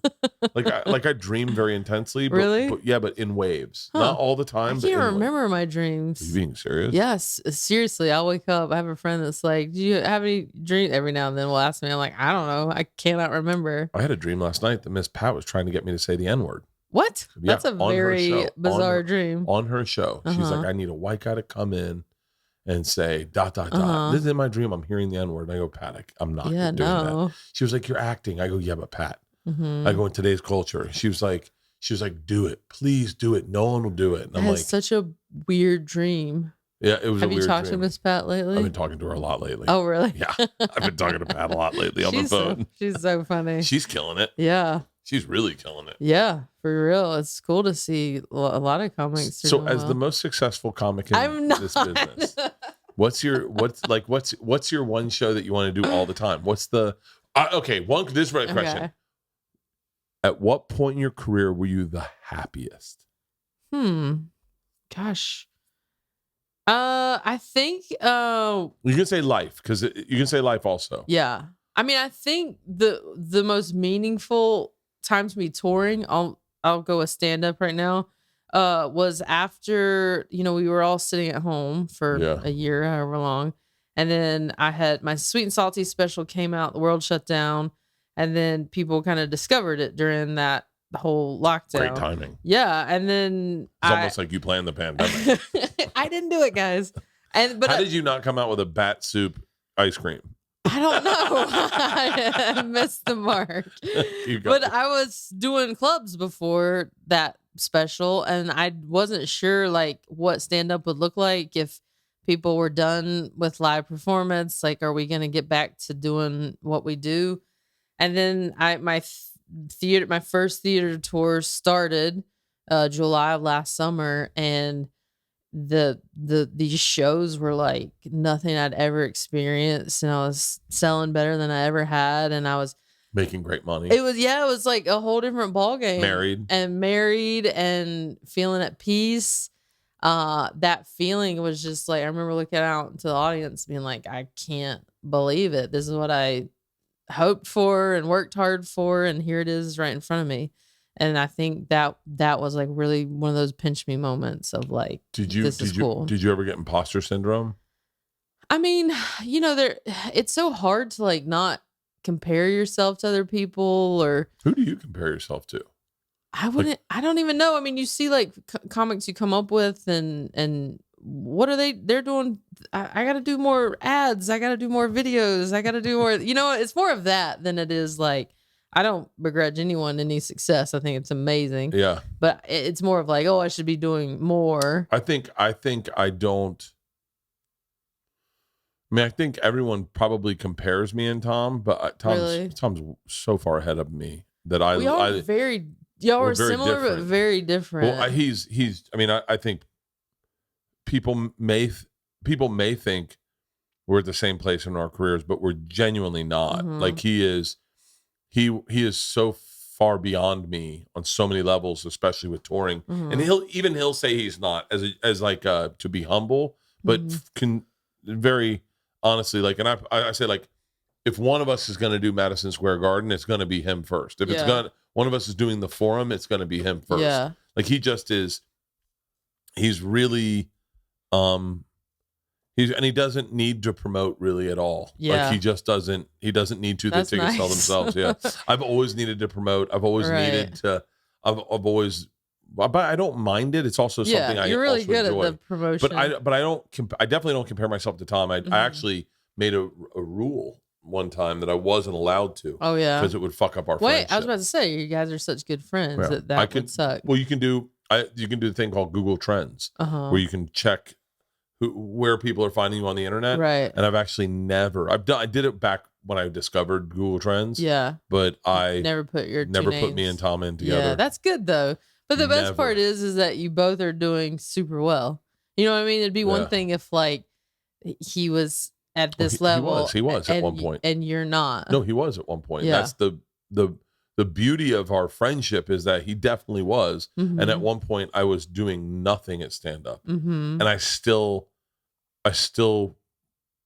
like I dream very intensely. But, really? But in waves, not all the time. I can't remember my dreams. Are you being serious? Yes, seriously. I'll wake up. I have a friend that's like, "Do you have any dreams?" Every now and then, will ask me. I'm like, I don't know. I cannot remember. I had a dream last night that Miss Pat was trying to get me to say the N-word. What? Yeah, that's a very bizarre dream. On her show, she's like, "I need a white guy to come in and say ... This is in my dream. I'm hearing the N-word." And I go, "Pat, I'm not doing that." She was like, "You're acting." I go, "Yeah, but Pat." I go, "In today's culture." She was like, "Do it. Please do it. No one will do it." And I'm like, such a weird dream. Yeah, it was a weird dream. Have you talked to Miss Pat lately? I've been talking to her a lot lately. Oh, really? Yeah. I've been talking to Pat a lot lately on the phone. She's so funny. She's killing it. Yeah. She's really killing it. Yeah, for real. It's cool to see a lot of comics. So as the most successful comic in this business, what's your one show that you want to do all the time? What's the this is the right question. At what point in your career were you the happiest? Gosh. I think you can say life, because you can say life also. Yeah. I mean, I think the most meaningful time to be touring, I'll go a stand up right now, was after, we were all sitting at home for a year, however long. And then I had my Sweet and Salty special came out, the world shut down. And then people kind of discovered it during that whole lockdown. Great timing. Yeah. And then it's almost like you planned the pandemic. I didn't do it, guys. But how did you not come out with a bat soup ice cream? I don't know. I missed the mark. But I was doing clubs before that special, and I wasn't sure what stand-up would look like if people were done with live performance. Like, are we going to get back to doing what we do? And then my first theater tour started July of last summer, and these shows were like nothing I'd ever experienced, and I was selling better than I ever had, and I was making great money. It was like a whole different ballgame. Married and feeling at peace. That feeling was just like, I remember looking out into the audience being like, I can't believe it. This is what I hoped for and worked hard for, and here it is right in front of me. And I think that was like really one of those pinch me moments of like, this is cool. Did you ever get imposter syndrome? I mean, there it's so hard to like not compare yourself to other people or Who do you compare yourself to? I don't even know. I mean, you see like comics you come up with and what are they're doing I got to do more ads, I got to do more videos, I got to do more, it's more of that than it is like I don't begrudge anyone any success. I think it's amazing. Yeah. But it's more of like, oh, I should be doing more. I think I don't. I mean, I think everyone probably compares me and Tom, but Tom's so far ahead of me that We are y'all are very similar different. but very different. Well, he's. I mean, I think people may think we're at the same place in our careers, but we're genuinely not. Mhm. Like he is so far beyond me on so many levels, especially with touring. Mhm. And he'll say he's not as like to be humble, but can very honestly, like, and I say, like, if one of us is going to do Madison Square Garden, it's going to be him first. If one of us is doing the Forum, it's going to be him first. Yeah. Like he just is. He's really, and he doesn't need to promote really at all. Yeah. Like he just doesn't. He doesn't need to. The That's tickets sell nice. themselves. Yeah. I've always needed to promote. I've always needed to. I've always. But I don't mind it. It's also something you're really also good enjoy. at the promotion. But I don't. I definitely don't compare myself to Tom. I actually made a rule one time that I wasn't allowed to. Oh yeah, because it would fuck up our friendship. I was about to say you guys are such good friends that would suck. Well, you can do the thing called Google Trends, where you can check where people are finding you on the internet. Right. And I've actually never. I did it back when I discovered Google Trends. Yeah. But I never put me and Tom in together. Yeah, that's good though. But the best part is that you both are doing super well. You know what I mean? It'd be one thing if like he was at this level. He was at one point. And you're not. No, he was at one point. Yeah. That's the beauty of our friendship is that he definitely was. Mm-hmm. And at one point I was doing nothing at stand up. Mm-hmm. And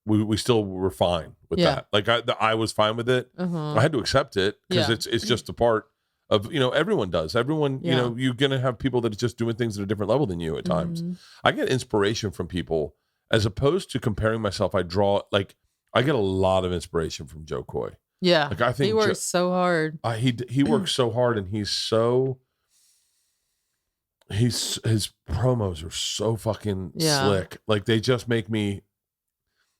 we still were fine with that. Like I was fine with it. I had to accept it because it's just a part of, everyone does. Everyone, you're going to have people that are just doing things at a different level than you at times. I get inspiration from people as opposed to comparing myself. I get a lot of inspiration from Joe Coy. Yeah. Like I think he works so hard. He works so hard and his promos are so fucking slick. Like they just make me.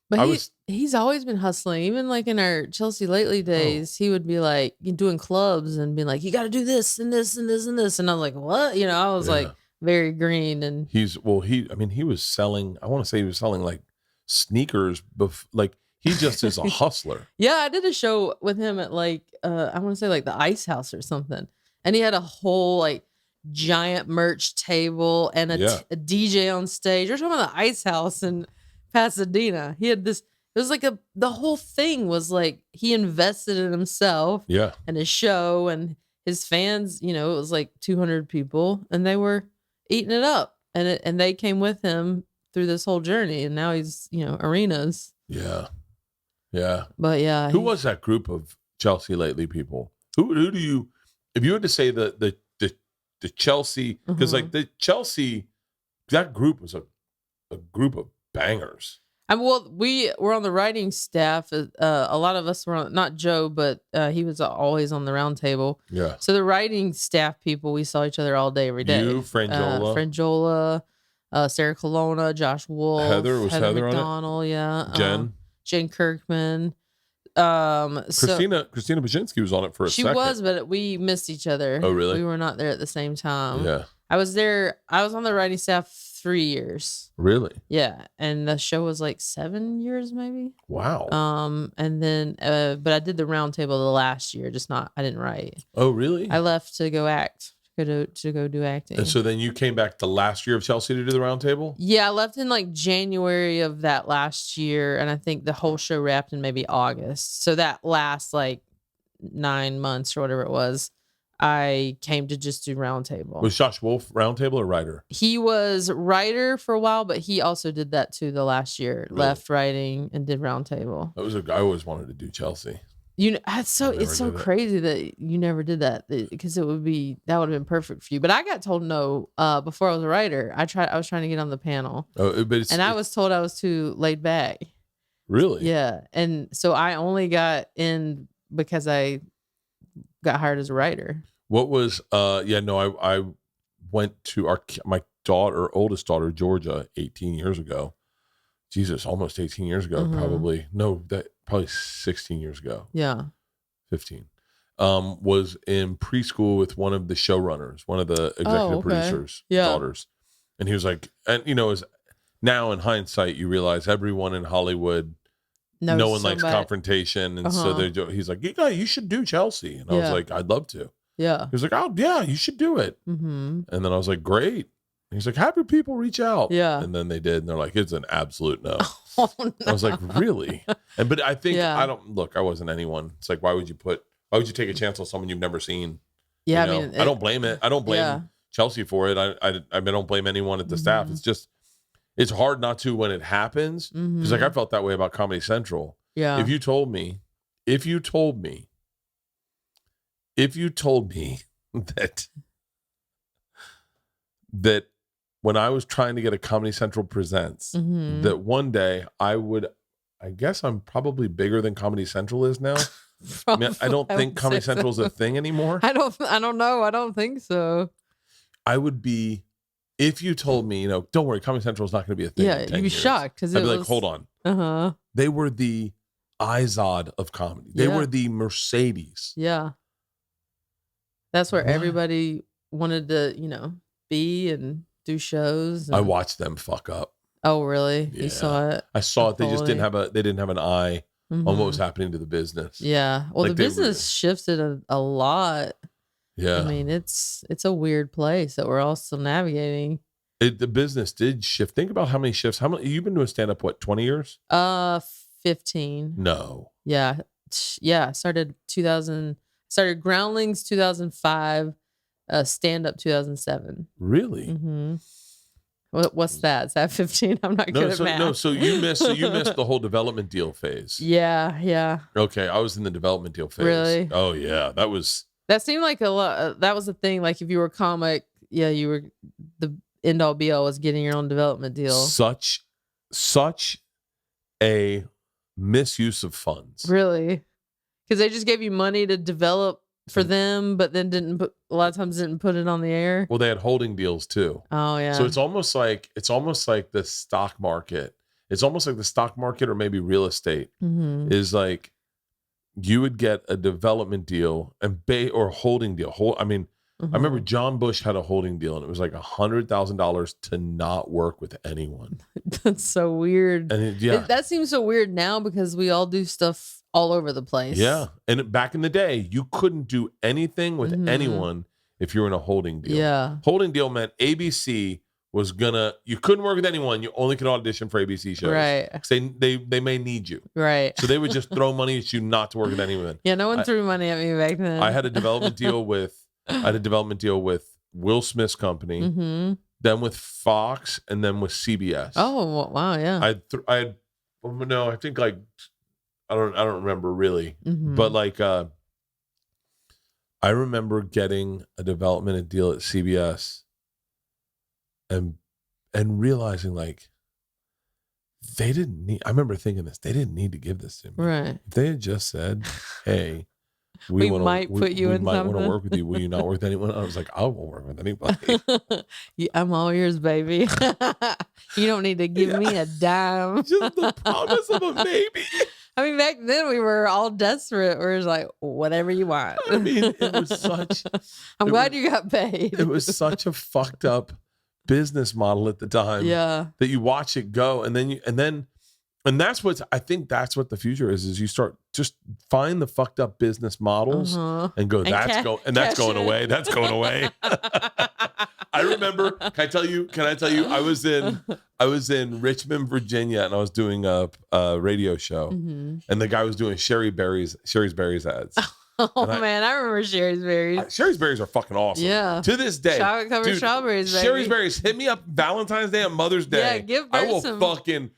But he's always been hustling. Even like in our Chelsea Lately days, he would be like doing clubs and being like, you got to do this and this and this and this. And I'm like, what? I was like very green. And he was selling, I want to say he was selling like sneakers. Like he just is a hustler. Yeah. I did a show with him at like, I want to say like the Ice House or something. And he had a whole like giant merch table and a DJ on stage. We're talking about the Ice House and Pasadena. He had this. It was like the whole thing was like he invested in himself, and his show and his fans. It was like 200 people, and they were eating it up, and they came with him through this whole journey, and now he's arenas. Yeah. But yeah, who was that group of Chelsea Lately people? Who do you, if you had to say the Chelsea, because like the Chelsea, that group was a group of bangers. Well, we were on the writing staff. A lot of us were on, not Joe, but he was always on the round table. Yeah. So the writing staff people, we saw each other all day, every day. You, Frangiola, Sarah Colonna, Josh Wolf, Heather McDonald, Jen Kirkman. Christina Pajinski was on it for a second. She was, but we missed each other. Oh, really? We were not there at the same time. Yeah. I was there. I was on the writing staff 3 years. Really? Yeah. And the show was like 7 years, maybe. Wow. And then, but I did the round table the last year, I didn't write. Oh, really? I left to go act, to go do acting. And so then you came back the last year of Chelsea to do the round table? Yeah. I left in like January of that last year. And I think the whole show wrapped in maybe August. So that last like 9 months or whatever it was, I came to just do roundtable. Was Josh Wolf roundtable or writer? He was writer for a while, but he also did that too the last year. Really? Left writing and did roundtable. That was a guy I always wanted to do Chelsea. It's so crazy that you never did that, because that would have been perfect for you. But I got told no before I was a writer. I was trying to get on the panel. Oh, but I was told I was too laid back. Really? Yeah. And so I only got in because I got hired as a writer. What was I went to my oldest daughter, Georgia, 18 years ago. Jesus, almost 18 years ago, probably. No, probably 16 years ago. Yeah. 15. Was in preschool with one of the showrunners, one of the executive producers' daughters. And he was like, and now in hindsight, you realize everyone in Hollywood, no one likes confrontation. And so he's like, you should do Chelsea. And I was like, I'd love to. Yeah. He was like, oh, yeah, you should do it. And then I was like, great. And he's like, have your people reach out. Yeah. And then they did. And they're like, it's an absolute no. Oh, no. I was like, really? But I think, I wasn't anyone. It's like, why would you take a chance on someone you've never seen? Yeah. I mean, I don't blame it. I don't blame Chelsea for it. I don't blame anyone at the staff. It's just, it's hard not to when it happens. Because like I felt that way about Comedy Central. Yeah. If you told me that when I was trying to get a Comedy Central Presents, that one day I guess I'm probably bigger than Comedy Central is now. I mean, I don't think Comedy Central is a thing anymore. I don't know. I don't think so. I would be, if you told me, don't worry, Comedy Central is not going to be a thing. Yeah, you'd be shocked because I'd be like, hold on. They were the Izod of comedy. They were the Mercedes. Yeah. That's where everybody wanted to, be and do shows. I watched them fuck up. Oh, really? Yeah. You saw it? I saw it. They just didn't have an eye on what was happening to the business. Yeah. Well, the business shifted a lot. Yeah. I mean, it's a weird place that we're all still navigating. The business did shift. Think about how many shifts. How many you've been doing stand up? What, 20 years? 15. No. Yeah. Yeah. Started Groundlings 2005, stand up 2007. Really? What's that? Is that 15? I'm not good at math. No, so you missed the whole development deal phase. Yeah. Okay, I was in the development deal phase. Really? Oh yeah, that seemed like a lot. That was the thing. Like if you were a comic, you were the end all be all was getting your own development deal. Such a misuse of funds. Really? Because they just gave you money to develop for them, but then didn't put it on the air. Well, they had holding deals too. Oh yeah. So it's almost like the stock market. It's almost like the stock market or maybe real estate is like you would get a development deal or holding deal. I remember John Bush had a holding deal and it was like $100,000 to not work with anyone. That's so weird. And that seems so weird now because we all do stuff all over the place. Yeah. And back in the day, you couldn't do anything with anyone if you were in a holding deal. Yeah. Holding deal meant ABC was you couldn't work with anyone. You only could audition for ABC shows. Right. They may need you. Right. So they would just throw money at you not to work with anyone. Yeah. No one threw money at me back then. I had a development deal with Will Smith's company, then with Fox, and then with CBS. Oh, wow. Yeah. I think like, I don't remember really, but like, I remember getting a development deal at CBS and realizing like I remember thinking this, they didn't need to give this to me. Right. If they had just said, hey, we might put you in something. We might want to work with you. Will you not work with anyone? I was like, I won't work with anybody. I'm all yours, baby. You don't need to give me a dime. Just the promise of a baby. I mean, back then we were all desperate. We were like, whatever you want. I mean, it was such. I'm glad you got paid. It was such a fucked up business model at the time. Yeah. That you watch it go, and that's I think that's what the future is you start just find the fucked up business models and go, that's going away. That's going away. I remember, can I tell you, I was in Richmond, Virginia, and I was doing a radio show and the guy was doing Sherry Berry's ads. Oh man, I remember Sherry's Berries. Sherry's Berries are fucking awesome. Yeah. To this day. Chocolate covered strawberries, baby. Sherry's Berries, hit me up Valentine's Day and Mother's Day. Yeah, give Bert I will some. fucking...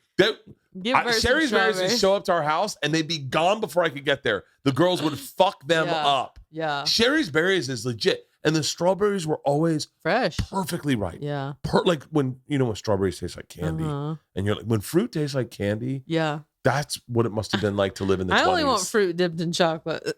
Sherry's Berries would show up to our house and they'd be gone before I could get there. The girls would fuck them up. Yeah. Sherry's Berries is legit. And the strawberries were always fresh, perfectly right. Yeah. Like when strawberries taste like candy. And you're like, when fruit tastes like candy. Yeah. That's what it must have been like to live in the 20s. I only want fruit dipped in chocolate.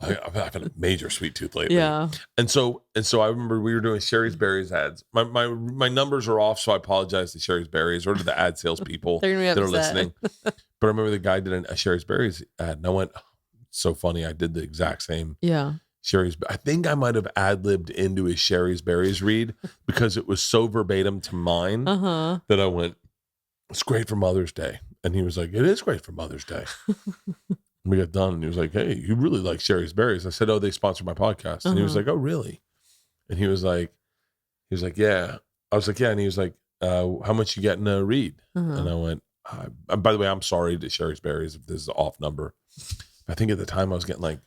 I've had a major sweet tooth lately. Yeah. And so I remember we were doing Sherry's Berries ads. My numbers are off, so I apologize to Sherry's Berries or to the ad sales people that are listening. But I remember the guy did a Sherry's Berries ad, and I went, so funny. I did the exact same. Yeah. Sherry's. I think I might have ad-libbed into his Sherry's Berries read because it was so verbatim to mine that I went, it's great for Mother's Day. And he was like, it is great for Mother's Day. We got done, and he was like, hey, you really like Sherry's Berries. I said, oh, they sponsor my podcast. And he was like, oh, really? And he was like, yeah. I was like, yeah. And he was like, how much you getting a read? And I went, by the way, I'm sorry to Sherry's Berries if this is an off number. I think at the time I was getting like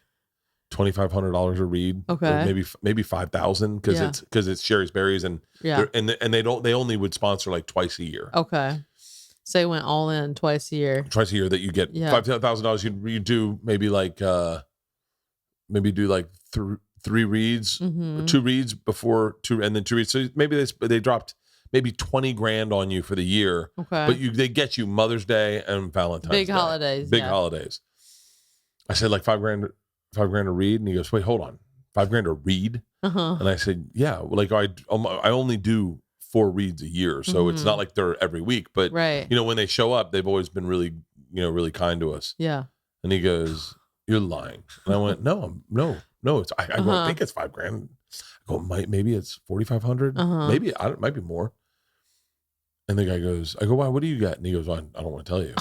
$2,500 a read. Okay. Or maybe 5,000 because it's Sherry's Berries and they only would sponsor like twice a year. Okay. So they went all in twice a year. Twice a year that you get $5,000. You do maybe like three reads, 2 reads before 2, and then 2 reads. So maybe they dropped maybe $20,000 on you for the year. Okay, but they get you Mother's Day and Valentine's Day. Big holidays. I said like $5,000 a read, and he goes, wait, hold on, $5,000 a read? And I said, yeah, like I only do 4 reads a year, so it's not like they're every week, but when they show up, they've always been really really kind to us. Yeah. And he goes, you're lying. And I went, no, it's I don't think it's $5,000. I go, maybe it's 4,500. Maybe it might be more. And the guy goes, I go, why, what do you got? And he goes, I don't want to tell you.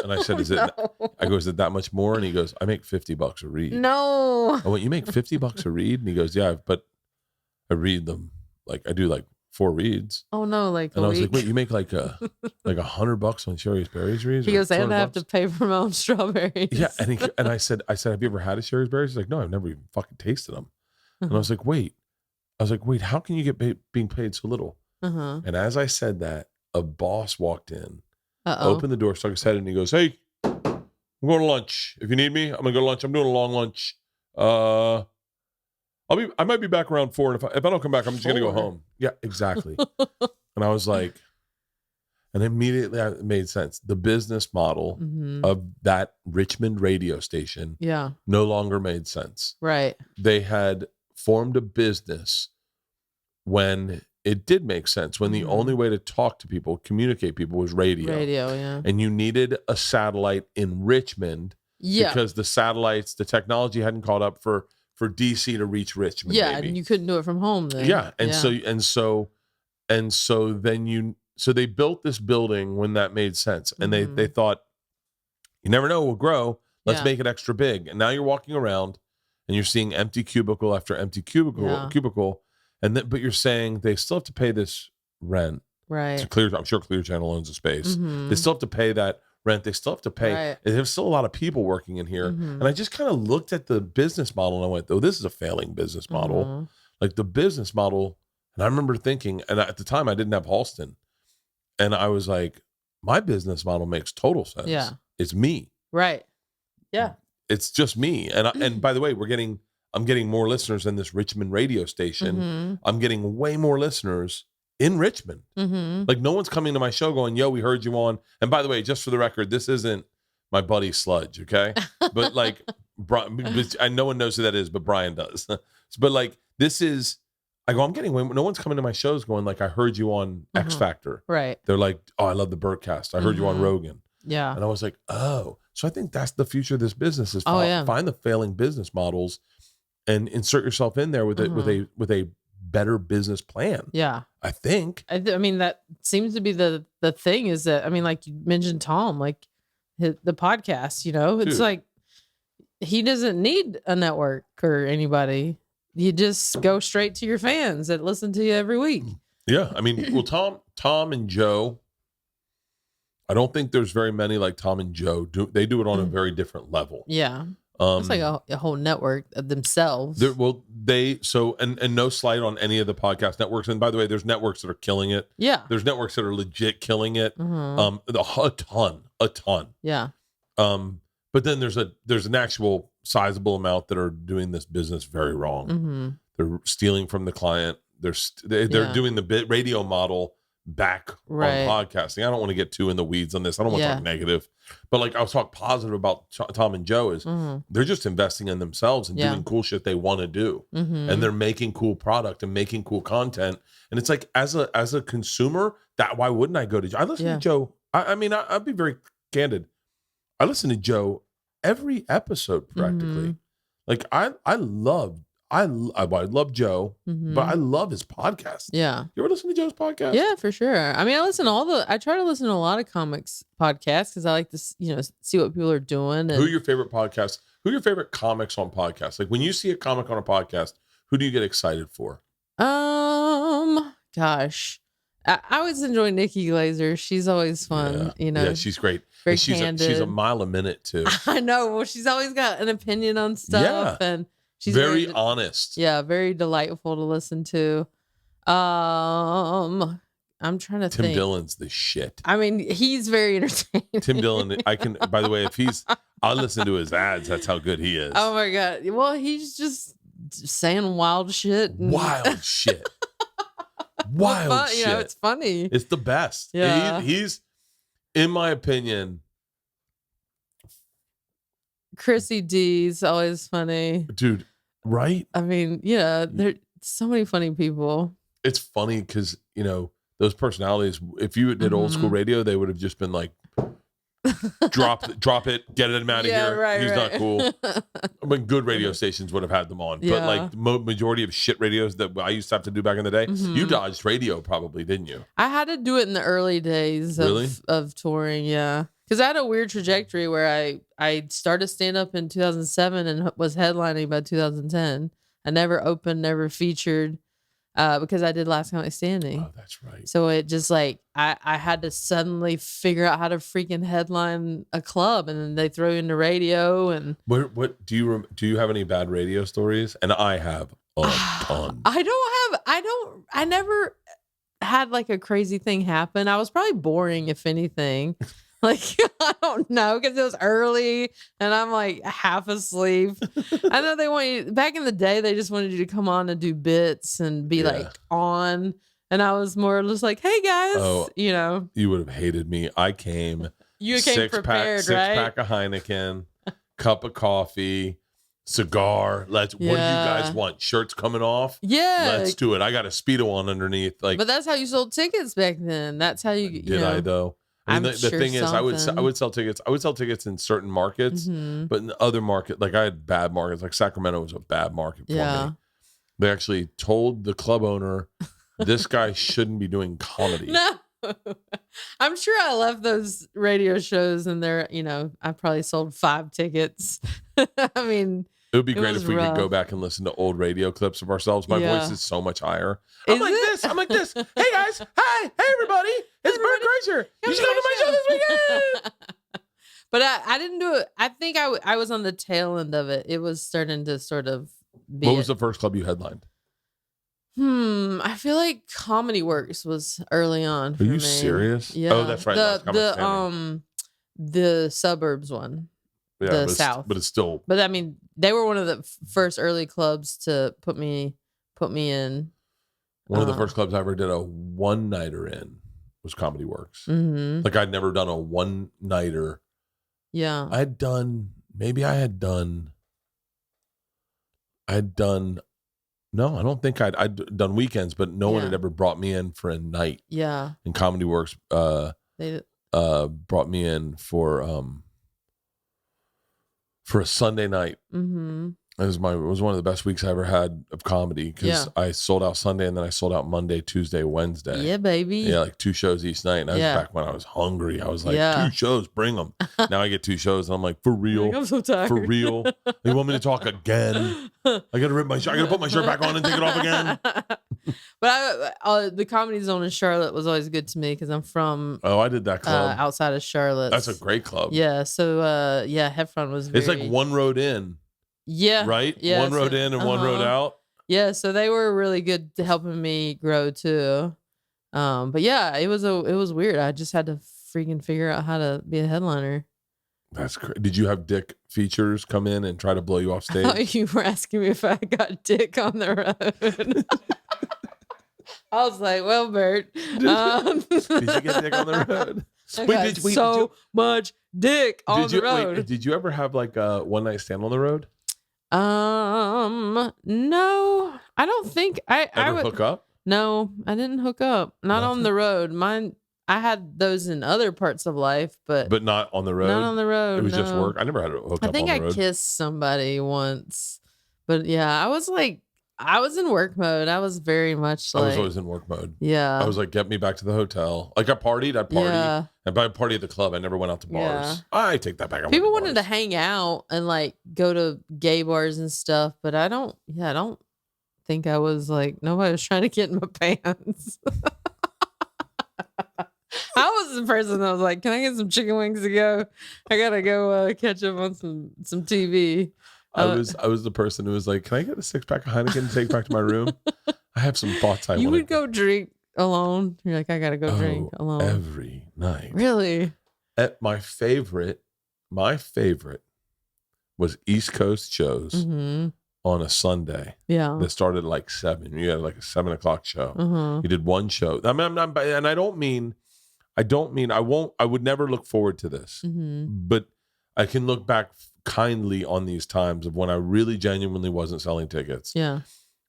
And I said, is it that much more? And he goes, I make $50 a read. No. I went, you make $50 a read? And he goes, yeah, but I read them, like I do like 4 reads. Oh no, like and I was like, wait, you make like $100 on Sherry's Berries reads? He goes, and I have to pay for my own strawberries. Yeah, and I said, have you ever had a Sherry's Berries? He's like, no, I've never even fucking tasted them. And I was like, wait, how can you get being paid so little? And as I said that, a boss walked in, opened the door, stuck his head in, and he goes, hey, I'm going to lunch. If you need me, I'm gonna go to lunch. I'm doing a long lunch. I might be back around 4, and if I don't come back, I'm just gonna go home. Yeah, exactly. And I was like, and immediately it made sense. The business model of that Richmond radio station no longer made sense. Right. They had formed a business when it did make sense, when the only way to talk to people, communicate people, was radio. And you needed a satellite in Richmond because the satellites, the technology hadn't caught up for DC to reach Richmond. And you couldn't do it from home then. So they built this building when that made sense. And they thought, you never know, we'll grow. Let's make it extra big. And now you're walking around and you're seeing empty cubicle after empty cubicle. But you're saying they still have to pay this rent. Right. I'm sure Clear Channel owns the space. They still have to pay that rent. They still have to pay. Right. There's still a lot of people working in here. And I just kind of looked at the business model and I went, oh, this is a failing business model. Like the business model. And I remember thinking, and at the time I didn't have Halston. And I was like, my business model makes total sense. Yeah. It's me. Right. Yeah. It's just me. And by the way, I'm getting more listeners than this Richmond radio station. I'm getting way more listeners in Richmond. Like no one's coming to my show going, yo, we heard you on. And by the way, just for the record, this isn't my buddy Sludge, okay? But like, no one knows who that is, but Brian does. But like, I'm getting way more. No one's coming to my shows going like, I heard you on X Factor. Right. They're like, oh, I love the Bertcast. I heard you on Rogan. Yeah. And I was like, oh. So I think that's the future of this business is find the failing business models and insert yourself in there with a better business plan. Yeah. I think. I mean, that seems to be the thing is that, I mean, like you mentioned Tom, like the podcast, it's like he doesn't need a network or anybody. You just go straight to your fans that listen to you every week. Yeah. I mean, well, Tom and Joe, I don't think there's very many like Tom and Joe. They do it on a very different level. Yeah. It's like a whole network of themselves. And no slight on any of the podcast networks. And by the way, there's networks that are killing it. Yeah. There's networks that are legit killing it. A ton. Yeah. But then there's an actual sizable amount that are doing this business very wrong. They're stealing from the client. They're doing the radio model back Right. on podcasting. I don't want to get too in the weeds on this. I don't want to Yeah. talk negative, but like I was talking positive about Tom and Joe is they're just investing in themselves and doing cool shit they want to do, and they're making cool product and making cool content. And it's like as a consumer, that why wouldn't I go to Joe? I listen to Joe. I mean, I'll be very candid. I listen to Joe every episode practically. Like I love Joe, but I love his podcast. Yeah. You ever listen to Joe's podcast? Yeah, for sure. I mean, I try to listen to a lot of comics podcasts because I like to, see what people are doing. And Who are your favorite podcasts? Who are your favorite comics on podcasts? Like when you see a comic on a podcast, who do you get excited for? Gosh, I always enjoy Nikki Glazer. She's always fun. Yeah, she's great. Very And she's a mile a minute too. I know. Well, she's always got an opinion on stuff, and she's very honest. Yeah, very delightful to listen to. I'm trying to think. Tim Dillon's the shit. I mean, he's very entertaining. Tim Dillon, by the way, I'll listen to his ads. That's how good he is. Oh my God. Well, he's just saying wild shit. Wild shit. Wild shit. It's funny. It's the best. Yeah. He's, in my opinion, Chrissy D's always funny. Dude, right? I mean, there's so many funny people. It's funny because, those personalities, if you did old school radio, they would have just been like, drop it, get him out of here. Right, He's right. not cool. I mean, good radio stations would have had them on, but Yeah. like the majority of shit radios that I used to have to do back in the day, you dodged radio probably, didn't you? I had to do it in the early days of touring, yeah. Because I had a weird trajectory where I started stand-up in 2007 and was headlining by 2010. I never opened, never featured, because I did Last Comic Standing. Oh, that's right. So it just like, I had to suddenly figure out how to freaking headline a club, and then they throw you into radio. And what do you have any bad radio stories? And I have a ton. I never had like a crazy thing happen. I was probably boring, if anything. Like, I don't know, because it was early and I'm like half asleep. I know they want you, back in the day, they just wanted you to come on and do bits and be like on. And I was more just like, hey guys, You would have hated me. I came. You came prepared, right? 6-pack of Heineken, cup of coffee, cigar. What do you guys want? Shirts coming off? Yeah. Let's do it. I got a Speedo on underneath. But that's how you sold tickets back then. That's how you Did I though? I mean, the thing is, I would sell tickets. I would sell tickets in certain markets, but in other markets, like I had bad markets. Like Sacramento was a bad market for me. They actually told the club owner, "This guy shouldn't be doing comedy." No, I'm sure I left those radio shows, and I probably sold 5 tickets. I mean, it would be great if we could go back and listen to old radio clips of ourselves. My voice is so much higher. I'm like this. Hey guys. Hi. Hey everybody. It's Bert Kreischer. You should come to my show this weekend. But I didn't do it. I think I was on the tail end of it. It was starting to sort of be. What was the first club you headlined? I feel like Comedy Works was early on. Are you serious? Yeah. Oh, that's right. The suburbs one. Yeah, South. But it's still. But I mean, they were one of the first early clubs to put me in. One of the first clubs I ever did a one-nighter in was Comedy Works. Like I'd never done a one-nighter. Yeah. I had done. No, I don't think I'd done weekends, but no one had ever brought me in for a night. Yeah. And Comedy Works they brought me in for a Sunday night. It was one of the best weeks I ever had of comedy because I sold out Sunday and then I sold out Monday, Tuesday, Wednesday. Yeah, baby. Yeah, like 2 shows each night. And I was back when I was hungry. I was like, 2 shows, bring them. Now I get 2 shows and I'm like, for real? Like, I'm so tired. For real? You want me to talk again? I gotta put my shirt back on and take it off again. But the Comedy Zone in Charlotte was always good to me because I'm from I did that club outside of Charlotte. That's a great club. Yeah. So Heffron was it's like one road in. Yeah. Right? Yeah, one road in and one road out. Yeah, so they were really good to helping me grow too. But yeah, it was weird. I just had to freaking figure out how to be a headliner. That's great. Did you have dick features come in and try to blow you off stage? I thought you were asking me if I got dick on the road. I was like, well, Bert, Did you get dick on the road? I got much dick on the road. Did you ever have like a one night stand on the road? No, I don't think I would hook up. No, I didn't hook up. Not on the road. Mine, I had those in other parts of life, but not on the road. Not on the road. It was just no. work. I never had a hook up. I think on the road. I kissed somebody once, but yeah, I was in work mode. I was very much like, I was always in work mode. Yeah. I was like, get me back to the hotel. Like I partied. Yeah. And by party at the club, I never went out to bars. Yeah. I take that back. People wanted to hang out and like go to gay bars and stuff, but I don't think I was like, nobody was trying to get in my pants. I was the person that was like, can I get some chicken wings to go? I gotta go catch up on some TV. I was the person who was like, can I get a 6-pack of Heineken to take back to my room? I have some thoughts. You would go drink alone. You're like, I gotta go drink alone every night. Really? My favorite was East Coast shows on a Sunday. Yeah, that started at like 7. You had like a 7 o'clock show. Uh-huh. You did one show. I mean, I'm not, and I don't mean. I would never look forward to this, but I can look back kindly on these times of when I really genuinely wasn't selling tickets. Yeah.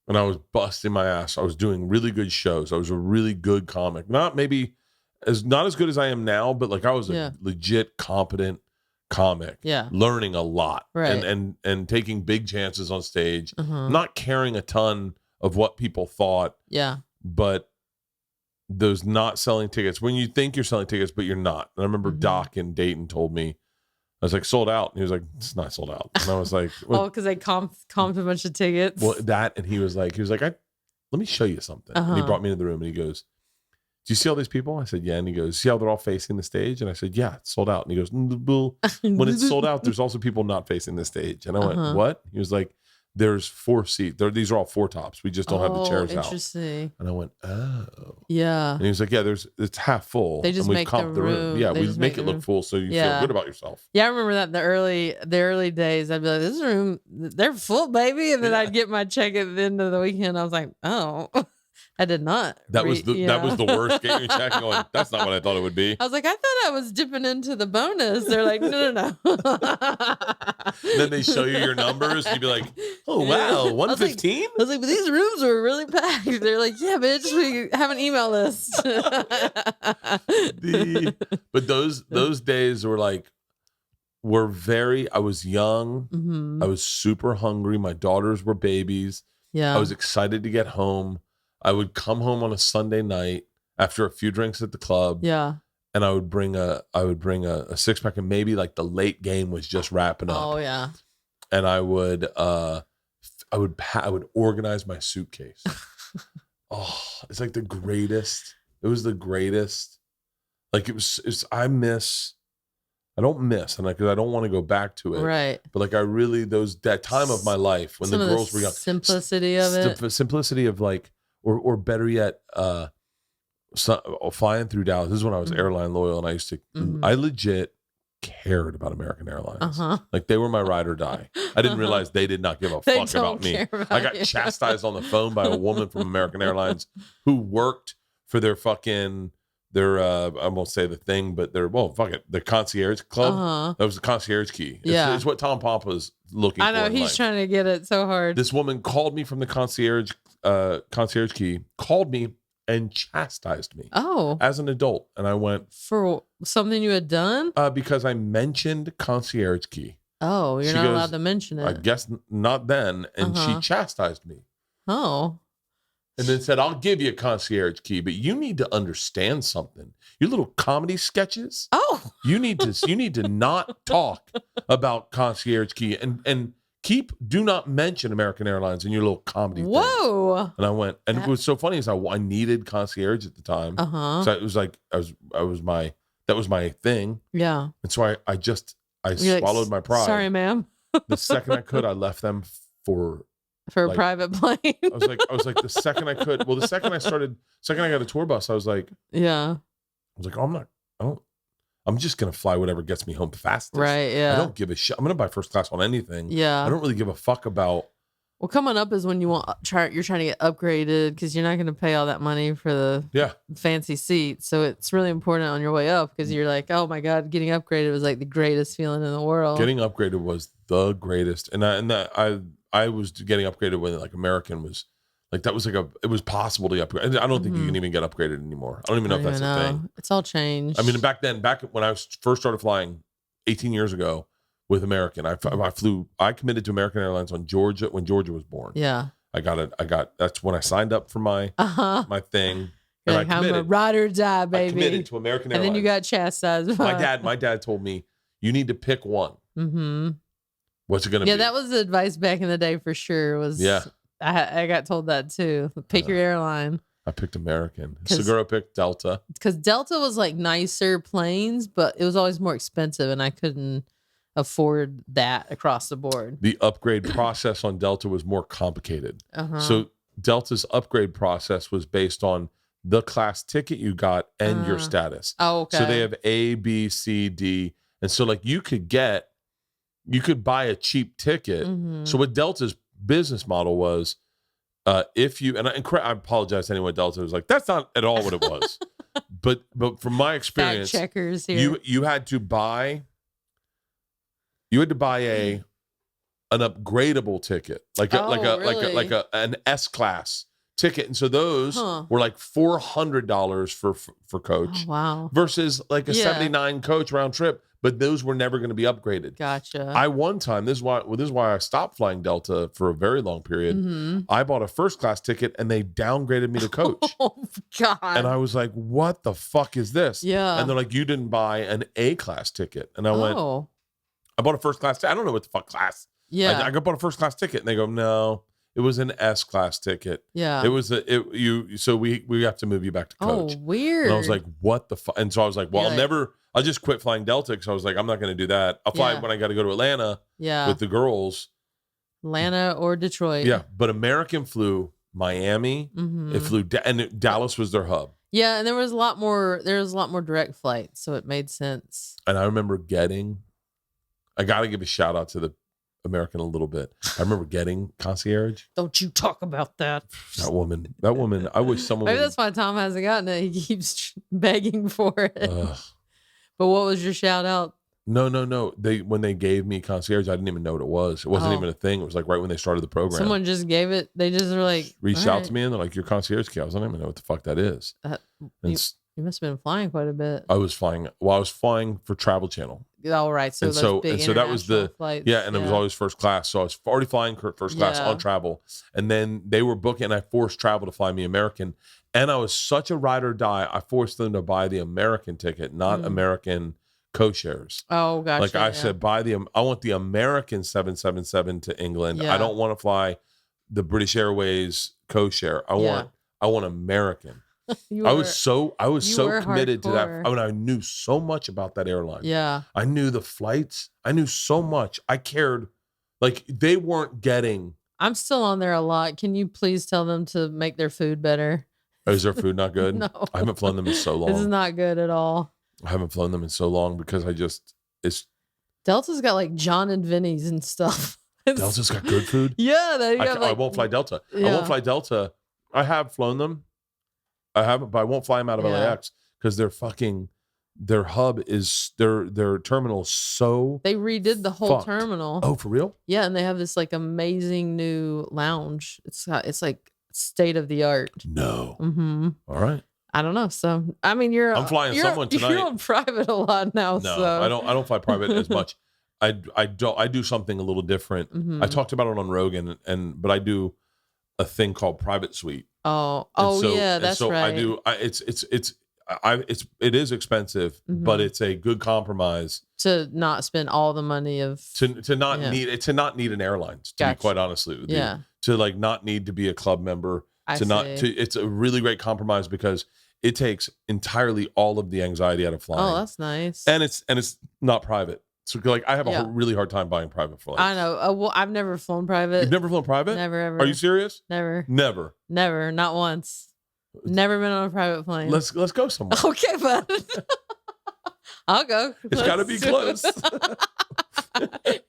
And I was busting my ass. I was doing really good shows. I was a really good comic. Not as good as I am now, but like I was a legit competent comic. Yeah. Learning a lot. Right. And taking big chances on stage. Not caring a ton of what people thought. Yeah. But those not selling tickets, when you think you're selling tickets, but you're not. And I remember Doc in Dayton told me, I was like, sold out. And he was like, it's not sold out. And I was like, oh, because they comped a bunch of tickets. Well, that, and he was like, let me show you something. And he brought me into the room and he goes, do you see all these people? I said, yeah. And he goes, see how they're all facing the stage? And I said, yeah, it's sold out. And he goes, when it's sold out, there's also people not facing the stage. And I went, what? He was like, there's 4 seats. These are all 4 tops. We just don't have the chairs out. Interesting. And I went, oh. Yeah. And he was like, yeah, it's half full. They just make the room. Yeah, we just make it look full so you feel good about yourself. Yeah, I remember that in the early days. I'd be like, this room, they're full, baby. And then I'd get my check at the end of the weekend. I was like, oh. I did not. That was the worst. Getting your check going, that's not what I thought it would be. I was like, I thought I was dipping into the bonus. They're like, no. Then they show you your numbers. And you'd be like, oh, wow, 115? I was like, but these rooms were really packed. They're like, yeah, bitch, we have an email list. But those days were like, I was young. I was super hungry. My daughters were babies. Yeah. I was excited to get home. I would come home on a Sunday night after a few drinks at the club. Yeah. And I would bring a 6-pack, and maybe like the late game was just wrapping up. Oh yeah. And I would organize my suitcase. Oh, it's like the greatest. It was the greatest. Like I don't miss, and because I don't want to go back to it. Right. But like that time of my life when the girls were young. Simplicity of it. The simplicity of like, or better yet, flying through Dallas. This is when I was airline loyal, and I used to, I legit cared about American Airlines. Like they were my ride or die. I didn't realize they did not give a fuck about me. I got chastised on the phone by a woman from American Airlines who worked for their I won't say the thing, but the concierge club. That was the concierge key. It's what Tom Pompa's looking for. I know, he's trying to get it so hard. This woman called me from the concierge key, called me and chastised me. Oh. As an adult. And I went, for something you had done? Because I mentioned concierge key. Oh, you're not allowed to mention it. I guess not then. And she chastised me. Oh. And then said, I'll give you a concierge key, but you need to understand something. Your little comedy sketches. Oh. You need to not talk about concierge key and do not mention American Airlines in your little comedy. Whoa. Things. And I went, and it was so funny is I needed concierge at the time. So it was like that was my thing. Yeah. And so I swallowed my pride. Sorry, ma'am. The second I could, I left them for a private plane. I was like the second I could. Well, the second I got a tour bus, I was like, yeah. I was like, I'm just gonna fly whatever gets me home fastest. Right. Yeah. I don't give a shit. I'm gonna buy first class on anything. Yeah. I don't really give a fuck about Well, coming up is when you're trying to get upgraded because you're not going to pay all that money for the fancy seat. So it's really important on your way up because you're like, oh my God, getting upgraded was like the greatest feeling in the world. Getting upgraded was the greatest. And I was getting upgraded when like American was like, that was like it was possible to upgrade. I don't think you can even get upgraded anymore. I don't even know if that's a thing. It's all changed. I mean, back when I first started flying 18 years ago, with American, I committed to American Airlines on Georgia when Georgia was born. Yeah, that's when I signed up for my thing. And like, I'm a ride or die, baby. I committed to American Airlines. And then you got chastised. My dad told me you need to pick one. Mm-hmm. What's it gonna be? Yeah, that was the advice back in the day for sure. I got told that too. Pick your airline. I picked American. Segura picked Delta because Delta was like nicer planes, but it was always more expensive, and I couldn't afford that across the board. The upgrade process on Delta was more complicated. So Delta's upgrade process was based on the class ticket you got and your status. Oh, okay. So they have A, B, C, D. And so like you could buy a cheap ticket. So what Delta's business model was, if you, and I apologize to anyone at Delta who's like, that's not at all what it was. but from my experience, fact checkers here. You had to buy an upgradable ticket, like an S class ticket, and so those were like $400 for coach. Oh, wow. Versus like a 79 coach round trip, but those were never going to be upgraded. Gotcha. One time, this is why I stopped flying Delta for a very long period. I bought a first class ticket and they downgraded me to coach. Oh God. And I was like, what the fuck is this? Yeah. And they're like, you didn't buy an A class ticket. And I went, I bought a first class. I don't know what the fuck class. Yeah. I bought a first class ticket, and they go, no, it was an S class ticket. Yeah. It was So we have to move you back to coach. Oh, weird. And I was like, what the fuck? And so I was like, well, I'll just quit flying Delta because I was like, I'm not going to do that. I'll fly when I got to go to Atlanta. Yeah. With the girls. Atlanta or Detroit. Yeah, but American flew Miami. It flew Dallas was their hub. Yeah, and there was a lot more direct flights, so it made sense. And I remember I got to give a shout out to the American a little bit. I remember getting concierge. Don't you talk about that. That woman. I wish someone Maybe that's why Tom hasn't gotten it. He keeps begging for it. But what was your shout out? No. When they gave me concierge, I didn't even know what it was. It wasn't even a thing. It was like right when they started the program. Someone just gave it. They just were like, reached out to me and they're like, your concierge key. I don't even know what the fuck that is. You must have been flying quite a bit. I was flying for Travel Channel. Oh, right. So that was the flights. Yeah, and it was always first class. So I was already flying first class on Travel. And then they were booking, and I forced Travel to fly me American. And I was such a ride or die, I forced them to buy the American ticket, not American co-shares. Oh, gotcha. Like I said, I want the American 777 to England. Yeah. I don't want to fly the British Airways co-share. I want American. I was so committed to that. I mean, I knew so much about that airline. Yeah. I knew the flights. I knew so much. I cared. Like they weren't getting. I'm still on there a lot. Can you please tell them to make their food better? Is their food not good? No. I haven't flown them in so long. This is not good at all. I haven't flown them in so long because Delta's got like John and Vinny's and stuff. Delta's got good food? Yeah. I won't fly Delta. Yeah. I won't fly Delta. I have flown them. I haven't, but I won't fly them out of LAX because their hub is their terminal. So they redid the whole terminal. Oh, for real? Yeah, and they have this like amazing new lounge. It's like state of the art. No. All right. I don't know. So I mean, I'm flying someone tonight. You're on private a lot now. No, so. I don't fly private as much. I do something a little different. I talked about it on Rogan, but I do a thing called private suite. Yeah, that's right. It is expensive, but it's a good compromise to not spend all the money to not need an airline. To be quite honestly with you, to like not need to be a club member. It's a really great compromise because it takes entirely all of the anxiety out of flying. Oh, that's nice. And it's not private. So like I have a really hard time buying private flights. I know. Well, I've never flown private. You've never flown private? Never ever. Are you serious? Never. Never. Not once. Never been on a private plane. Let's go somewhere. Okay, bud. I'll go. It's got to be close.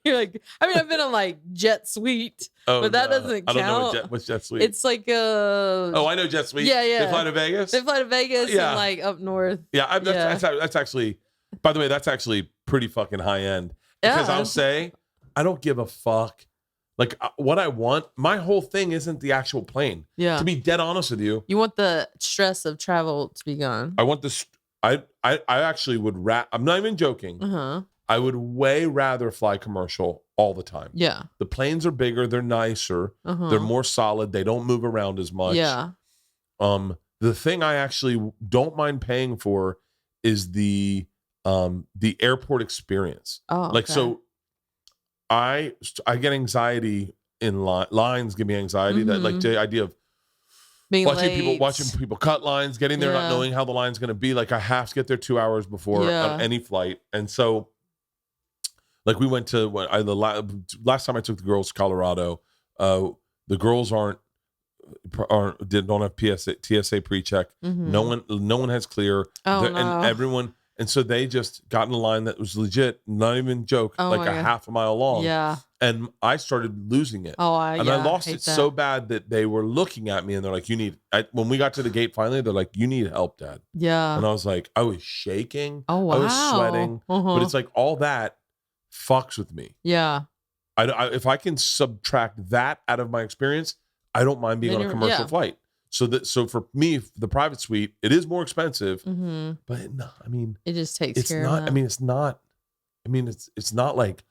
You're like, I mean, I've been on like Jet Suite, but that doesn't count. I don't know what's Jet Suite. It's like Oh, I know Jet Suite. Yeah, yeah. They fly to Vegas. They fly to Vegas Yeah. and like up north. Yeah, that's actually. By the way, that's actually pretty fucking high end. Because Yeah. I'll say, I don't give a fuck. Like what I want, my whole thing isn't the actual plane. Yeah. To be dead honest with you, You want the stress of travel to be gone. I want this. I actually would. I'm not even joking. Uh-huh. I would way rather fly commercial all the time. Yeah. The planes are bigger. They're nicer. Uh-huh. They're more solid. They don't move around as much. Yeah. The thing I actually don't mind paying for is the airport experience. Oh, like okay. so. I get anxiety in lines. Give me anxiety. That like the idea of being watching people cut lines, getting there, not knowing how the line's going to be. Like I have to get there 2 hours before on any flight, and so like we went to last time I took the girls to Colorado. The girls don't have TSA pre-check. Mm-hmm. No one has clear. Oh, and everyone. And so they just got in a line that was legit, not even joke, like a half a mile long. Yeah. And I started losing it. Oh, I lost it so bad that they were looking at me and they're like, when we got to the gate finally, they're like, you need help, Dad. Yeah. And I was like, I was shaking. Oh, wow. I was sweating. Uh-huh. But it's like all that fucks with me. Yeah. If I can subtract that out of my experience, I don't mind being on a commercial flight. So for me, the private suite, it is more expensive, but I mean, it just takes care of that. I mean, it's not like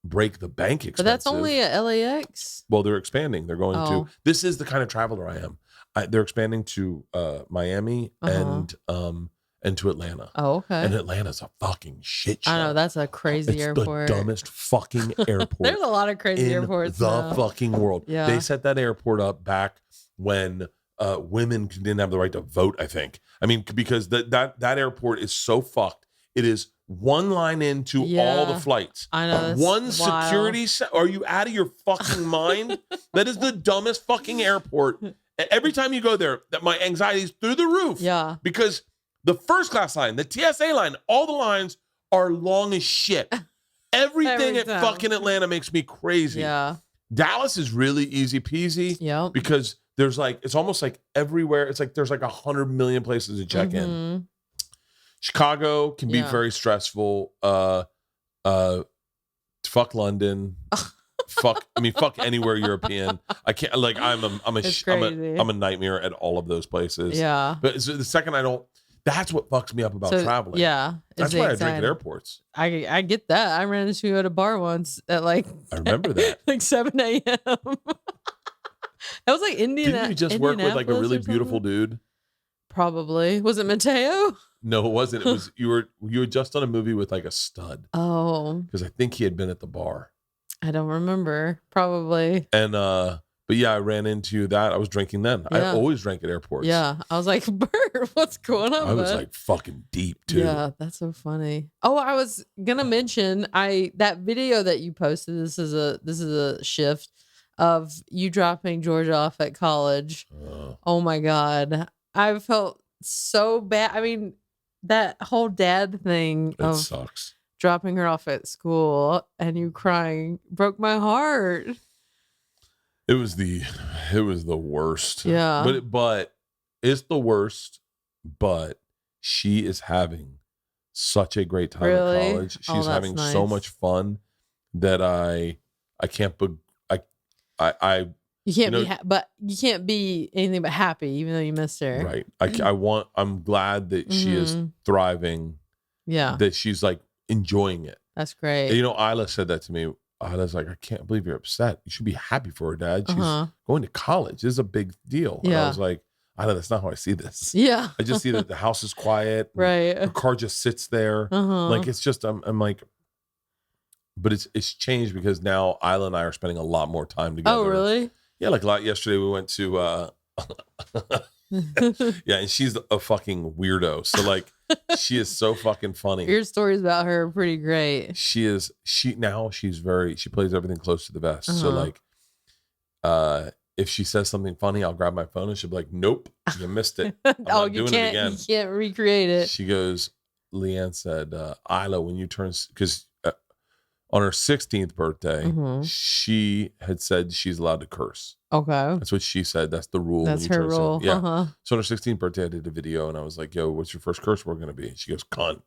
break the bank expensive. But that's only at LAX. Well, they're expanding. They're going to. This is the kind of traveler I am. They're expanding to Miami and to Atlanta. Oh, okay. And Atlanta's a fucking shit show. I know, that's a crazy airport. The dumbest fucking airport. There's a lot of crazy airports in the now. fucking world. Yeah. They set that airport up back when women didn't have the right to vote, I think. I mean, because that airport is so fucked. It is one line into all the flights. I know. One security are you out of your fucking mind? That is the dumbest fucking airport. Every time you go there, that my anxiety is through the roof. Yeah. Because the first class line, the TSA line, all the lines are long as shit. Everything at fucking Atlanta makes me crazy. Yeah. Dallas is really easy peasy. Yeah. Because there's it's almost like everywhere. It's like there's like 100 million places to check in. Chicago can be very stressful. Fuck London. fuck anywhere European. I can't I'm a nightmare at all of those places. Yeah. But the second that's what fucks me up about traveling. Yeah. That's why I drink at airports. I get that. I ran into you at a bar once at I remember that. 7 a.m. That was like Indiana. Didn't you just work with a really beautiful dude? Probably. Was it Mateo? No, it wasn't. It was you were just on a movie with a stud. Oh. Because I think he had been at the bar. I don't remember. Probably. And but yeah, I ran into that. I was drinking then. Yeah. I always drank at airports. Yeah. I was like, Bert, what's going on? I was fucking deep too. Yeah, that's so funny. Oh, I was gonna mention that video that you posted. This is a shift of you dropping George off at college. Oh my God. I felt so bad. I mean, that whole dad thing It sucks. Dropping her off at school and you crying broke my heart. It was the worst. Yeah. But it's the worst, but she is having such a great time at college. She's having so much fun that I can't you can't but you can't be anything but happy, even though you missed her. Right. I'm glad that she is thriving. Yeah. That she's enjoying it. That's great. And, Isla said that to me. Isla's like, I can't believe you're upset. You should be happy for her, Dad. She's going to college. This is a big deal. Yeah. And I was like, Isla, that's not how I see this. Yeah. I just see that the house is quiet. Right. Her car just sits there. It's just, I'm like, but it's changed because now Isla and I are spending a lot more time together. Oh, really? Yeah, yesterday we went to yeah, and she's a fucking weirdo. So she is so fucking funny. Your stories about her are pretty great. She's she plays everything close to the vest. So if she says something funny, I'll grab my phone and she'll be like, nope, you missed it. I'm not doing it again. You can't recreate it. She goes, Leanne said, Isla, when you turn, because On her 16th birthday, Mhm. she had said she's allowed to curse. Okay. That's what she said. That's the rule. That's when you her turn 7. rule. Yeah. Uh-huh. So on her 16th birthday, I did a video and I was like, yo, what's your first curse word going to be? And she goes, cunt.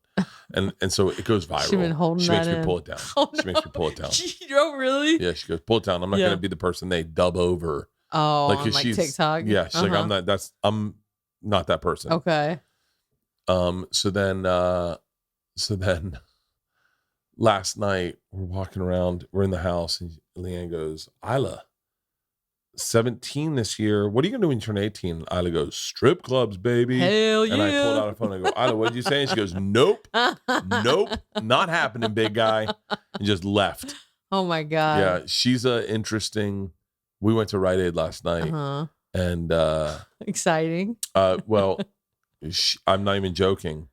And so it goes viral. She been holding She that makes me in. pull it down. Oh, She makes me pull it down. Oh, really? Yeah, she goes, pull it down. I'm not Yeah. going to be the person they dub over. Oh, Like, on 'cause like she's TikTok. Yeah, she's like, I'm not that person. Okay. So then last night we're walking around, we're in the house, and Leanne goes, Isla, 17 this year. What are you gonna do when you turn 18? Isla goes, strip clubs, baby. Hell yeah. And I pulled out a phone. I go, Isla, what did you say? And she goes, nope, not happening, big guy. And just left. Oh my God. Yeah, she's a interesting. We went to Rite Aid last night, and exciting. well, I'm not even joking.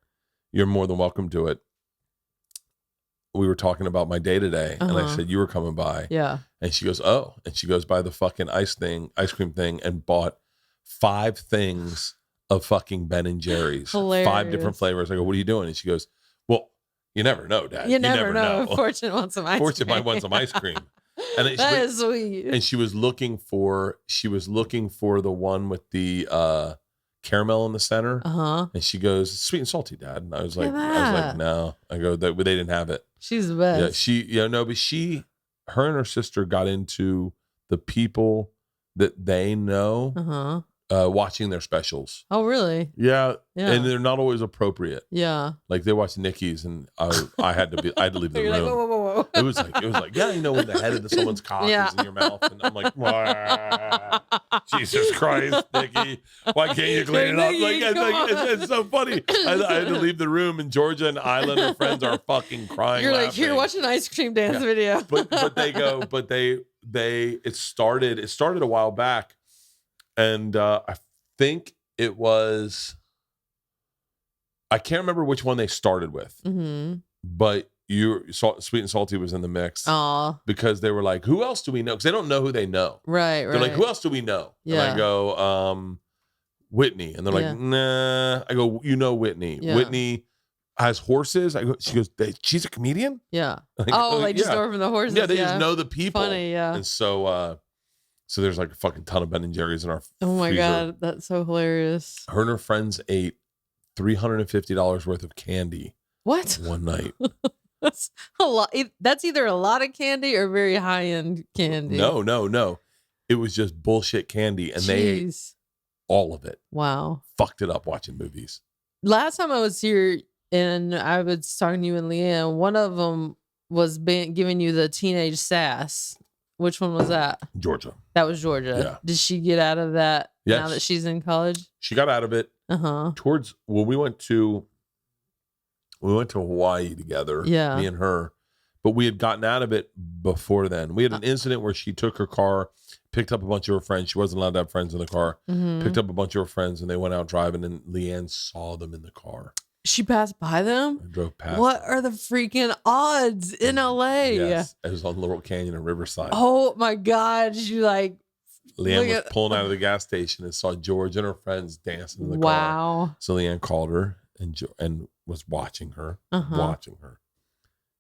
You're more than welcome to it. We were talking about my day today, and I said you were coming by. Yeah. And she goes, oh, and she goes by the fucking ice cream thing, and bought 5 things of fucking Ben and Jerry's. Hilarious. 5 different flavors. I go, what are you doing? And she goes, well, you never know, Dad. You never know. Fortune wants some ice cream. Fortune might want some ice cream. And that is sweet. And she was looking for the one with the caramel in the center. And she goes, sweet and salty, Dad. And I was like, no. I go, they didn't have it. She's the best. Yeah, but her and her sister got into the people that they know watching their specials. Oh, really? Yeah. And they're not always appropriate. Yeah. Like they watched Nikki's, and I had to leave the room. Like, whoa. It was like, yeah, you know, when the head of someone's cock is in your mouth, and I'm like, Jesus Christ, Nikki, why can't you clean it up? Like, it's so funny. I had to leave the room, and Georgia and Isla and her friends are fucking crying. You're laughing. like, here, watch an ice cream dance video. It started a while back, and I think it was, I can't remember which one they started with, but Sweet and Salty was in the mix. Because they were like, who else do we know? Because they don't know who they know. Right. They're like, who else do we know? Yeah. And I go, Whitney. And they're like, nah. I go, you know Whitney. Yeah. Whitney has horses. She goes, she's a comedian? Yeah. Just over from the horses. Yeah, they just know the people. Funny, yeah. And so there's like a fucking ton of Ben and Jerry's in our Oh my freezer. God, that's so hilarious. Her and her friends ate $350 worth of candy. What? One night. That's a lot. That's either a lot of candy or very high end candy. No. It was just bullshit candy, and they ate all of it. Wow. Fucked it up watching movies. Last time I was here and I was talking to you and Leanne, one of them was giving you the teenage sass. Which one was that? Georgia. That was Georgia. Yeah. Did she get out of that now that she's in college? She got out of it. We went to Hawaii together. Yeah. Me and her. But we had gotten out of it before then. We had an incident where she took her car, picked up a bunch of her friends. She wasn't allowed to have friends in the car. Picked up a bunch of her friends, and they went out driving, and Leanne saw them in the car. She passed by them? I drove past. What are the freaking odds in LA? Yes. It was on Laurel Canyon and Riverside. Oh my God. Leanne was pulling out of the gas station and saw George and her friends dancing in the car. Wow. So Leanne called her and was watching her.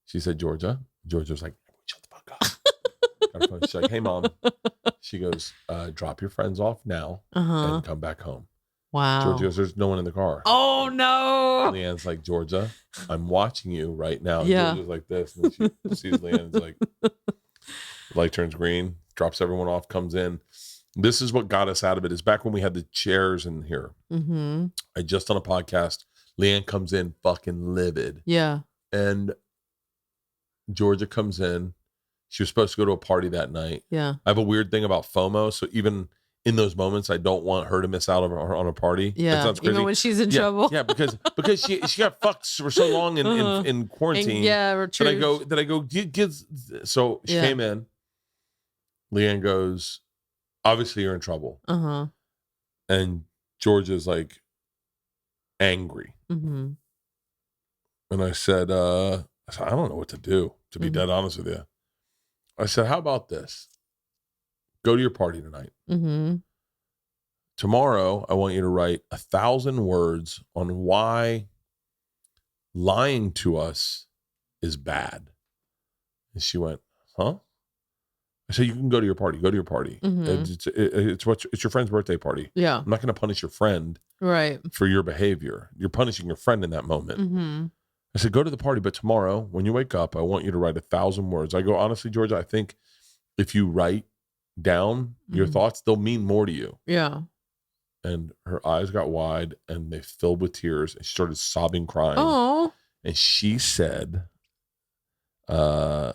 She said, Georgia. Georgia was like, shut the fuck up. She's like, hey, Mom. She goes, drop your friends off now and come back home. Wow. Georgia goes, there's no one in the car. Oh, no. Leanne's like, Georgia, I'm watching you right now. And yeah. Georgia's like this. And then she sees Leanne. It's like, the light turns green, drops everyone off, comes in. This is what got us out of it. Is back when we had the chairs in here. I just on a podcast. Leanne comes in fucking livid. Yeah. And Georgia comes in. She was supposed to go to a party that night. Yeah. I have a weird thing about FOMO. So even in those moments, I don't want her to miss out on a party. Yeah. That sounds crazy. Even when she's in trouble. Yeah, because she got fucked for so long in quarantine. And, true. That I go, so she came in. Leanne goes, obviously you're in trouble. And Georgia's like angry. And I said, I don't know what to do, to be dead honest with you. I said, how about this? Go to your party tonight. Tomorrow, I want you to write 1,000 words on why lying to us is bad. And she went, huh? I said, you can go to your party. Go to your party. It's your friend's birthday party. Yeah. I'm not going to punish your friend for your behavior. You're punishing your friend in that moment. I said, go to the party, but tomorrow when you wake up, I want you to write 1,000 words. I go, honestly, Georgia, I think if you write down your thoughts, they'll mean more to you. Yeah. And her eyes got wide and they filled with tears and she started sobbing, crying. Oh. And she said, I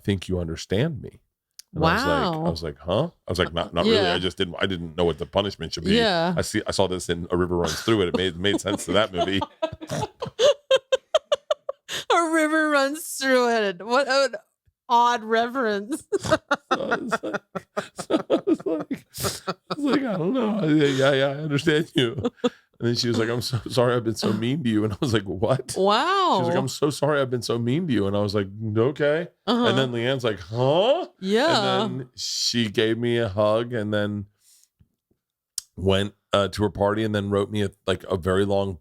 think you understand me. And wow. I was like, huh? I was like, not really. I didn't know what the punishment should be. Yeah. I saw this in A River Runs Through It. It made sense to that movie. A river runs through it. What an odd reference. I was like, I don't know. Yeah, I understand you. And then she was like, I'm so sorry I've been so mean to you. And I was like, what? Wow. She was like, I'm so sorry I've been so mean to you. And I was like, okay. And then Leanne's like, huh? Yeah. And then she gave me a hug and then went to her party and then wrote me a very long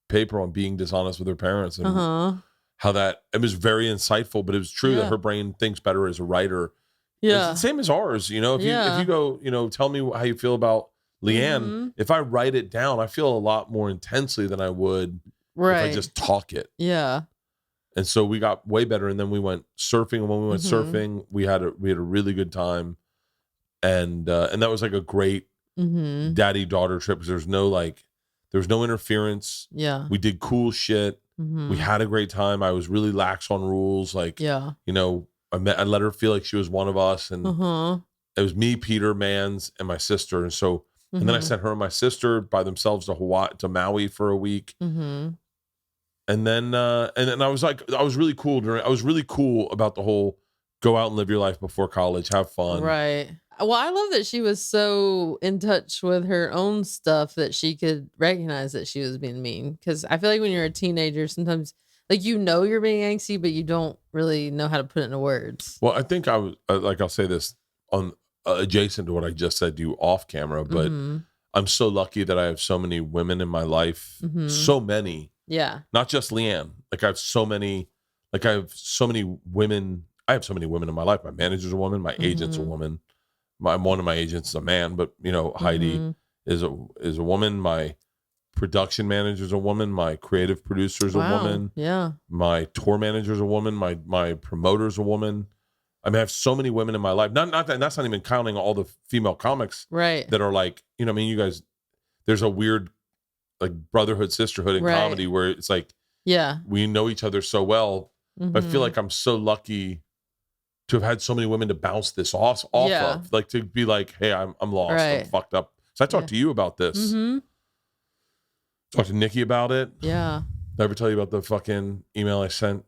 paper on being dishonest with her parents and how that, it was very insightful, but it was true that her brain thinks better as a writer. Yeah. It's the same as ours, you know, if you go, you know, tell me how you feel about Leanne, if I write it down, I feel a lot more intensely than I would if I just talk it. Yeah. And so we got way better. And then we went surfing. And when we went surfing, we had a really good time. And that was like a great daddy-daughter trip because there was no interference. Yeah. We did cool shit. We had a great time. I was really lax on rules. You know, I let her feel like she was one of us. And it was me, Peter, Mans, and my sister. And so, and then I sent her and my sister by themselves to Maui for a week. And then I was like, I was really cool about the whole go out and live your life before college, have fun. Right. Well, I love that she was so in touch with her own stuff that she could recognize that she was being mean. Because I feel like when you're a teenager, sometimes like you know you're being angsty, but you don't really know how to put it into words. Well, I think I was I'll say this on adjacent to what I just said to you off camera, but I'm so lucky that I have so many women in my life, so many. Yeah. Not just Leanne. I have so many women. I have so many women in my life. My manager's a woman. My agent's a woman. One of my agents is a man, but you know, Heidi is a woman. My production manager's a woman. My creative producer's a woman. Yeah. My tour manager's a woman. My promoter's a woman. I mean, I have so many women in my life. Not that, and that's not even counting all the female comics that are like, you know, I mean, you guys, there's a weird like brotherhood, sisterhood in comedy where it's like, we know each other so well. But I feel like I'm so lucky to have had so many women to bounce this off of, like to be like, hey, I'm lost, I'm fucked up. So I talked to you about this. Talked to Nikki about it. Yeah. Did I ever tell you about the fucking email I sent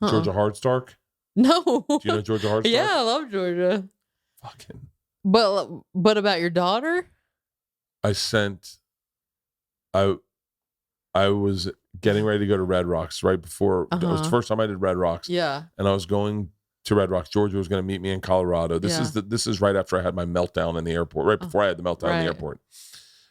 Georgia Hardstark? No. Do you know Georgia Hardstark? Yeah, I love Georgia. Fucking. But about your daughter? I was getting ready to go to Red Rocks right before. It was the first time I did Red Rocks. Yeah. And I was going to Red Rocks. Georgia was going to meet me in Colorado. This is right after I had my meltdown in the airport. Right before I had the meltdown in the airport.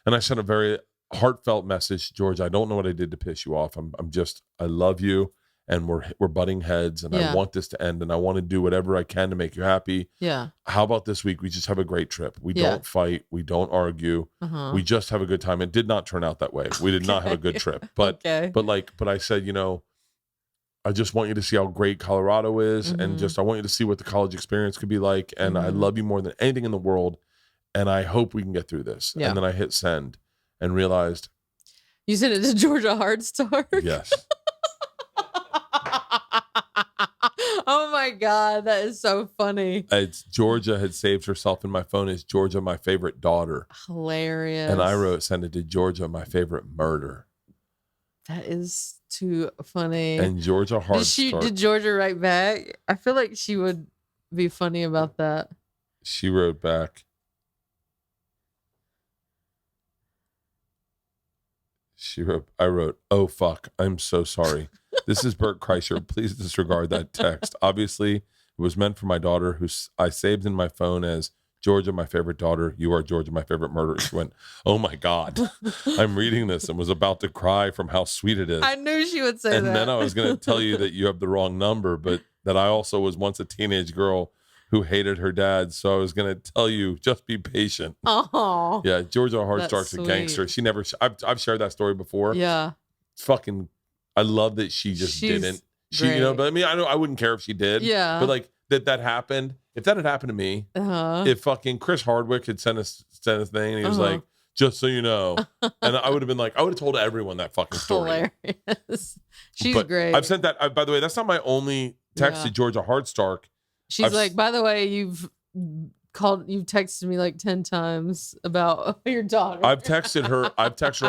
And I sent a very heartfelt message, Georgia. I don't know what I did to piss you off. I love you, and we're butting heads, and I want this to end, and I want to do whatever I can to make you happy. Yeah. How about this week? We just have a great trip. We don't fight. We don't argue. We just have a good time. It did not turn out that way. We did not have a good trip. But but I said, you know, I just want you to see how great Colorado is, and just I want you to see what the college experience could be like. And I love you more than anything in the world, and I hope we can get through this. Yeah. And then I hit send and realized. You sent it to Georgia Hardstark? Yes. Oh my God, that is so funny. It's Georgia had saved herself in my phone as Georgia, my favorite daughter. Hilarious. And I send it to Georgia, my favorite murder. That is too funny. And Georgia Hardstark. Did Georgia write back? I feel like she would be funny about that. She wrote back. I wrote, oh fuck, I'm so sorry. This is Bert Kreischer. Please disregard that text. Obviously, it was meant for my daughter, who I saved in my phone as Georgia, my favorite daughter. You are Georgia, my favorite murderer. She went, oh my God. I'm reading this and was about to cry from how sweet it is. I knew she would say that. And then I was going to tell you that you have the wrong number, but that I also was once a teenage girl who hated her dad. So I was going to tell you, just be patient. Oh, Yeah, Georgia Hardstark's a sweet. gangster. She never. I've shared that story before. Yeah, It's fucking. I love that she's didn't. She, you know, great. but I mean, I wouldn't care if she did. Yeah. But like that happened. If that had happened to me, if fucking Chris Hardwick had sent a thing and he was like, just so you know, and I would have been like, I would have told everyone that fucking story. Hilarious. She's great. I've sent that. By the way, that's not my only text to Georgia Hardstark. She's like, by the way, you've texted me like 10 times about your daughter. I've texted her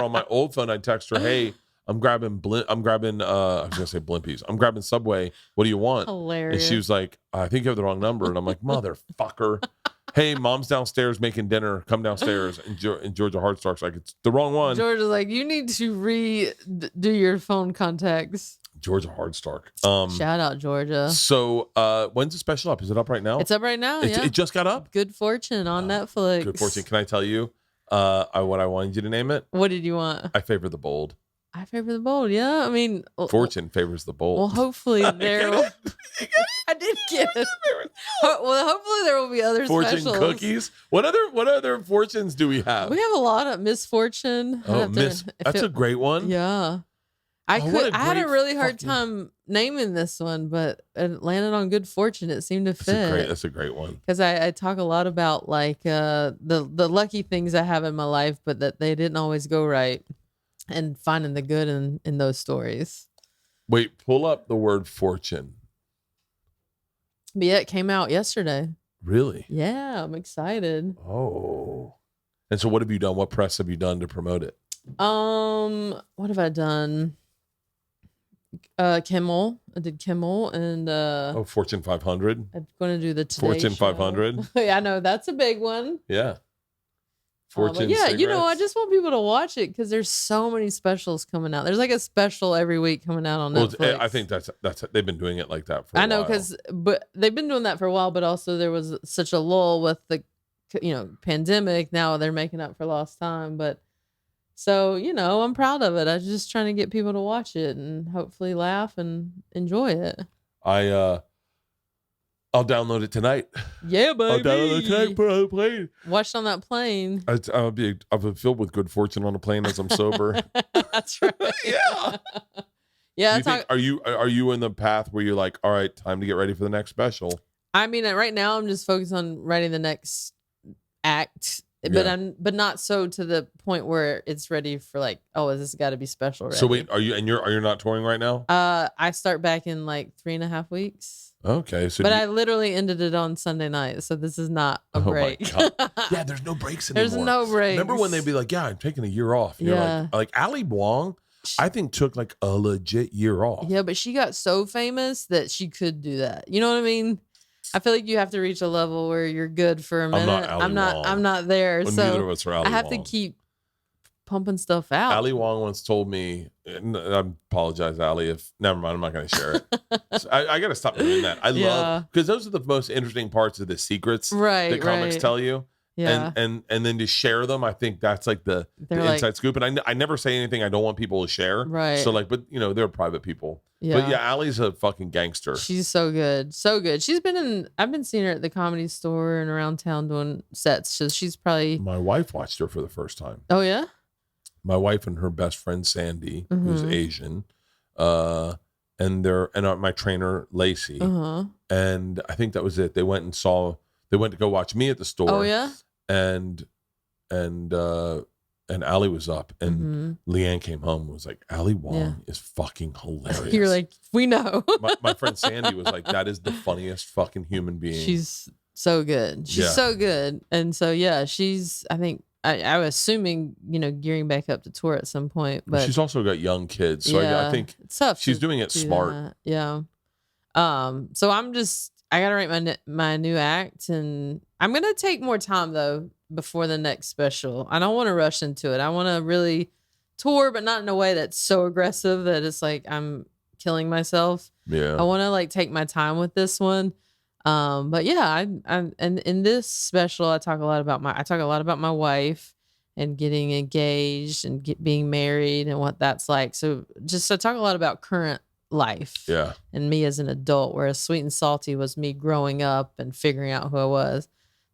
on my old phone. I text her, hey, I'm grabbing I was gonna say Blimpies. I'm grabbing Subway. What do you want? Hilarious. And she was like, I think you have the wrong number. And I'm like, motherfucker. Hey, mom's downstairs making dinner. Come downstairs. And Georgia Hardstark's like, it's the wrong one. Georgia's like, you need to redo your phone contacts. Georgia Hardstark. Shout out Georgia. So when's the special up? Is it up right now? It's up right now. It just got up. Good Fortune on Netflix. Good Fortune. Can I tell you what I wanted you to name it? What did you want? I favor the bold. I favor the bold. Yeah, I mean, Fortune favors the bold. Well, hopefully there. I did get it. Well, hopefully there will be other Fortune specials. cookies. What other fortunes do we have? We have a lot of Misfortune. That's a great one. Yeah. I had a really hard time naming this one, but it landed on Good Fortune. It seemed to fit. That's a great one. Because I talk a lot about like the lucky things I have in my life, but that they didn't always go right, and finding the good in those stories. Wait, pull up the word fortune. But yeah, it came out yesterday. Really? Yeah, I'm excited. Oh. And so what have you done? What press have you done to promote it? What have I done? Kimmel. I did Kimmel and Fortune 500. I'm going to do the Today Fortune Show. 500. Yeah, I know that's a big one. Yeah. Fortune yeah, cigarettes. you know, I just want people to watch it because there's so many specials coming out. There's like a special every week coming out on Netflix. I think that's they've been doing it like that for a while. I know but they've been doing that for a while, but also there was such a lull with the pandemic. Now they're making up for lost time, but so, I'm proud of it. I'm just trying to get people to watch it and hopefully laugh and enjoy it. I'll download it tonight. Yeah, baby. I'll download it tonight. Put it on the plane. Watched on that plane. I'll be filled with good fortune on a plane as I'm sober. That's right. Yeah. Yeah. Are you in the path where you're like, all right, time to get ready for the next special? I mean, right now I'm just focused on writing the next act, but not so to the point where it's ready for like, oh, is this got to be special? Ready? So wait, are you not touring right now? I start back in like 3.5 weeks. Okay, so I literally ended it on Sunday night, so this is not a break. My God. Yeah, there's no breaks anymore. There's no breaks. Remember when they'd be like, "Yeah, I'm taking a year off." And you're like Ali Wong, I think took like a legit year off. Yeah, but she got so famous that she could do that. You know what I mean? I feel like you have to reach a level where you're good for a minute. I'm not there. Well, so neither of us are Ali I have Wong. to keep pumping stuff out. Ali Wong once told me, and I apologize, Ali, if never mind, I'm not going to share it. So I got to stop doing that. I love, because those are the most interesting parts of the secrets that comics tell you. Yeah. And then to share them, I think that's like the inside scoop. And I never say anything I don't want people to share. Right. So like, but they're private people. Yeah. But yeah, Ali's a fucking gangster. She's so good. So good. I've been seeing her at the Comedy Store and around town doing sets. So she's probably. My wife watched her for the first time. Oh, yeah? My wife and her best friend Sandy, who's Asian, and my trainer Lacey, and I think that was it. They went to go watch me at the store. Oh yeah, and Ali was up, and Leanne came home and was like, Ali Wong is fucking hilarious. You're like, we know. my friend Sandy was like, that is the funniest fucking human being. She's so good. She's so good, and so I think. I was assuming, gearing back up to tour at some point, but she's also got young kids, so I think it's tough. She's doing it smart. That. Yeah. So I gotta write my new act, and I'm gonna take more time though before the next special. I don't want to rush into it. I want to really tour, but not in a way that's so aggressive that it's like I'm killing myself. Yeah. I want to like take my time with this one. But yeah, and in this special, I talk a lot about my wife and getting engaged and being married and what that's like. So I talk a lot about current life. Yeah. And me as an adult, whereas Sweet and Salty was me growing up and figuring out who I was.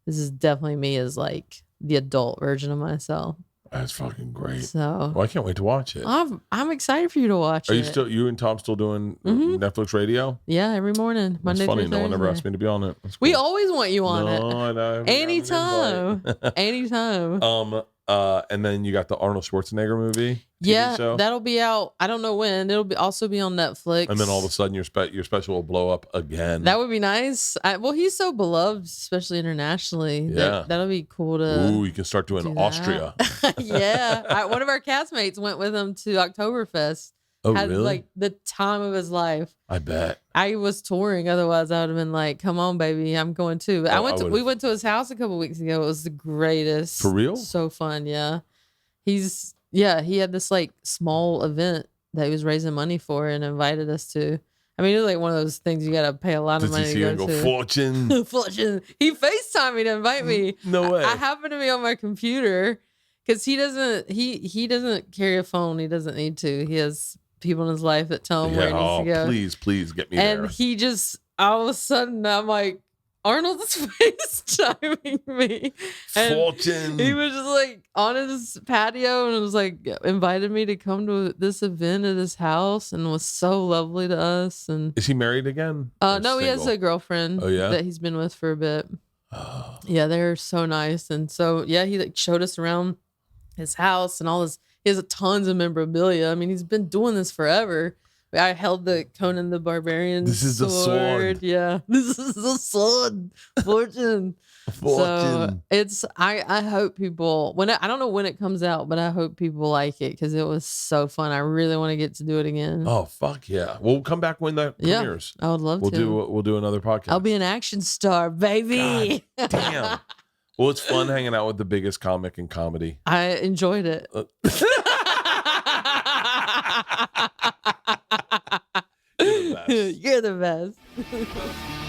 This is definitely me as like the adult version of myself. That's fucking great. So Well, I can't wait to watch it. I'm excited for you to watch it. Are you and Tom still doing Netflix radio? Yeah, every morning. Monday It's funny. through No one ever Thursday. asked me to be on it. That's We cool. always want you on it. No, I know. Anytime. Anytime. And then you got the Arnold Schwarzenegger movie. Yeah, show. that'll be out. I don't know when. It'll also be on Netflix. And then all of a sudden your special will blow up again. That would be nice. Well, he's so beloved, especially internationally. Yeah. That'll be cool to. Ooh, you can start doing do that. Austria. Yeah. One of our castmates went with him to Oktoberfest. Oh, Had really? like the time of his life. I bet. I was touring, otherwise I would have been like, "Come on, baby, I'm going too." But we went to his house a couple weeks ago. It was the greatest. For real? So fun, yeah. He had this like small event that he was raising money for and invited us to. I mean, it was like one of those things you gotta pay a lot of Did you money see to him go go to. fortune? Fortune. He FaceTimed me to invite me. No way. I happened to be on my computer because he doesn't carry a phone. He doesn't need to. He has people in his life that tell him where he needs to go. Please get me And there. he just all of a sudden I'm like, Arnold's FaceTiming me. And Fortune. he was just like on his patio and was like invited me to come to this event at his house and was so lovely to us. And Is he married again? Or no, he has single? a girlfriend that he's been with for a bit. Oh. Yeah, they're so nice. And so yeah, he like showed us around his house and all his he has tons of memorabilia. I mean, he's been doing this forever. I held the Conan the Barbarian This is the sword. Yeah. This is the sword. Fortune. So it's I hope people I don't know when it comes out, but I hope people like it because it was so fun. I really want to get to do it again. Oh fuck yeah! We'll come back when that premieres. I would love to. We'll do another podcast. I'll be an action star, baby. God damn. Well, it's fun hanging out with the biggest comic in comedy. I enjoyed it. You're the best. You're the best.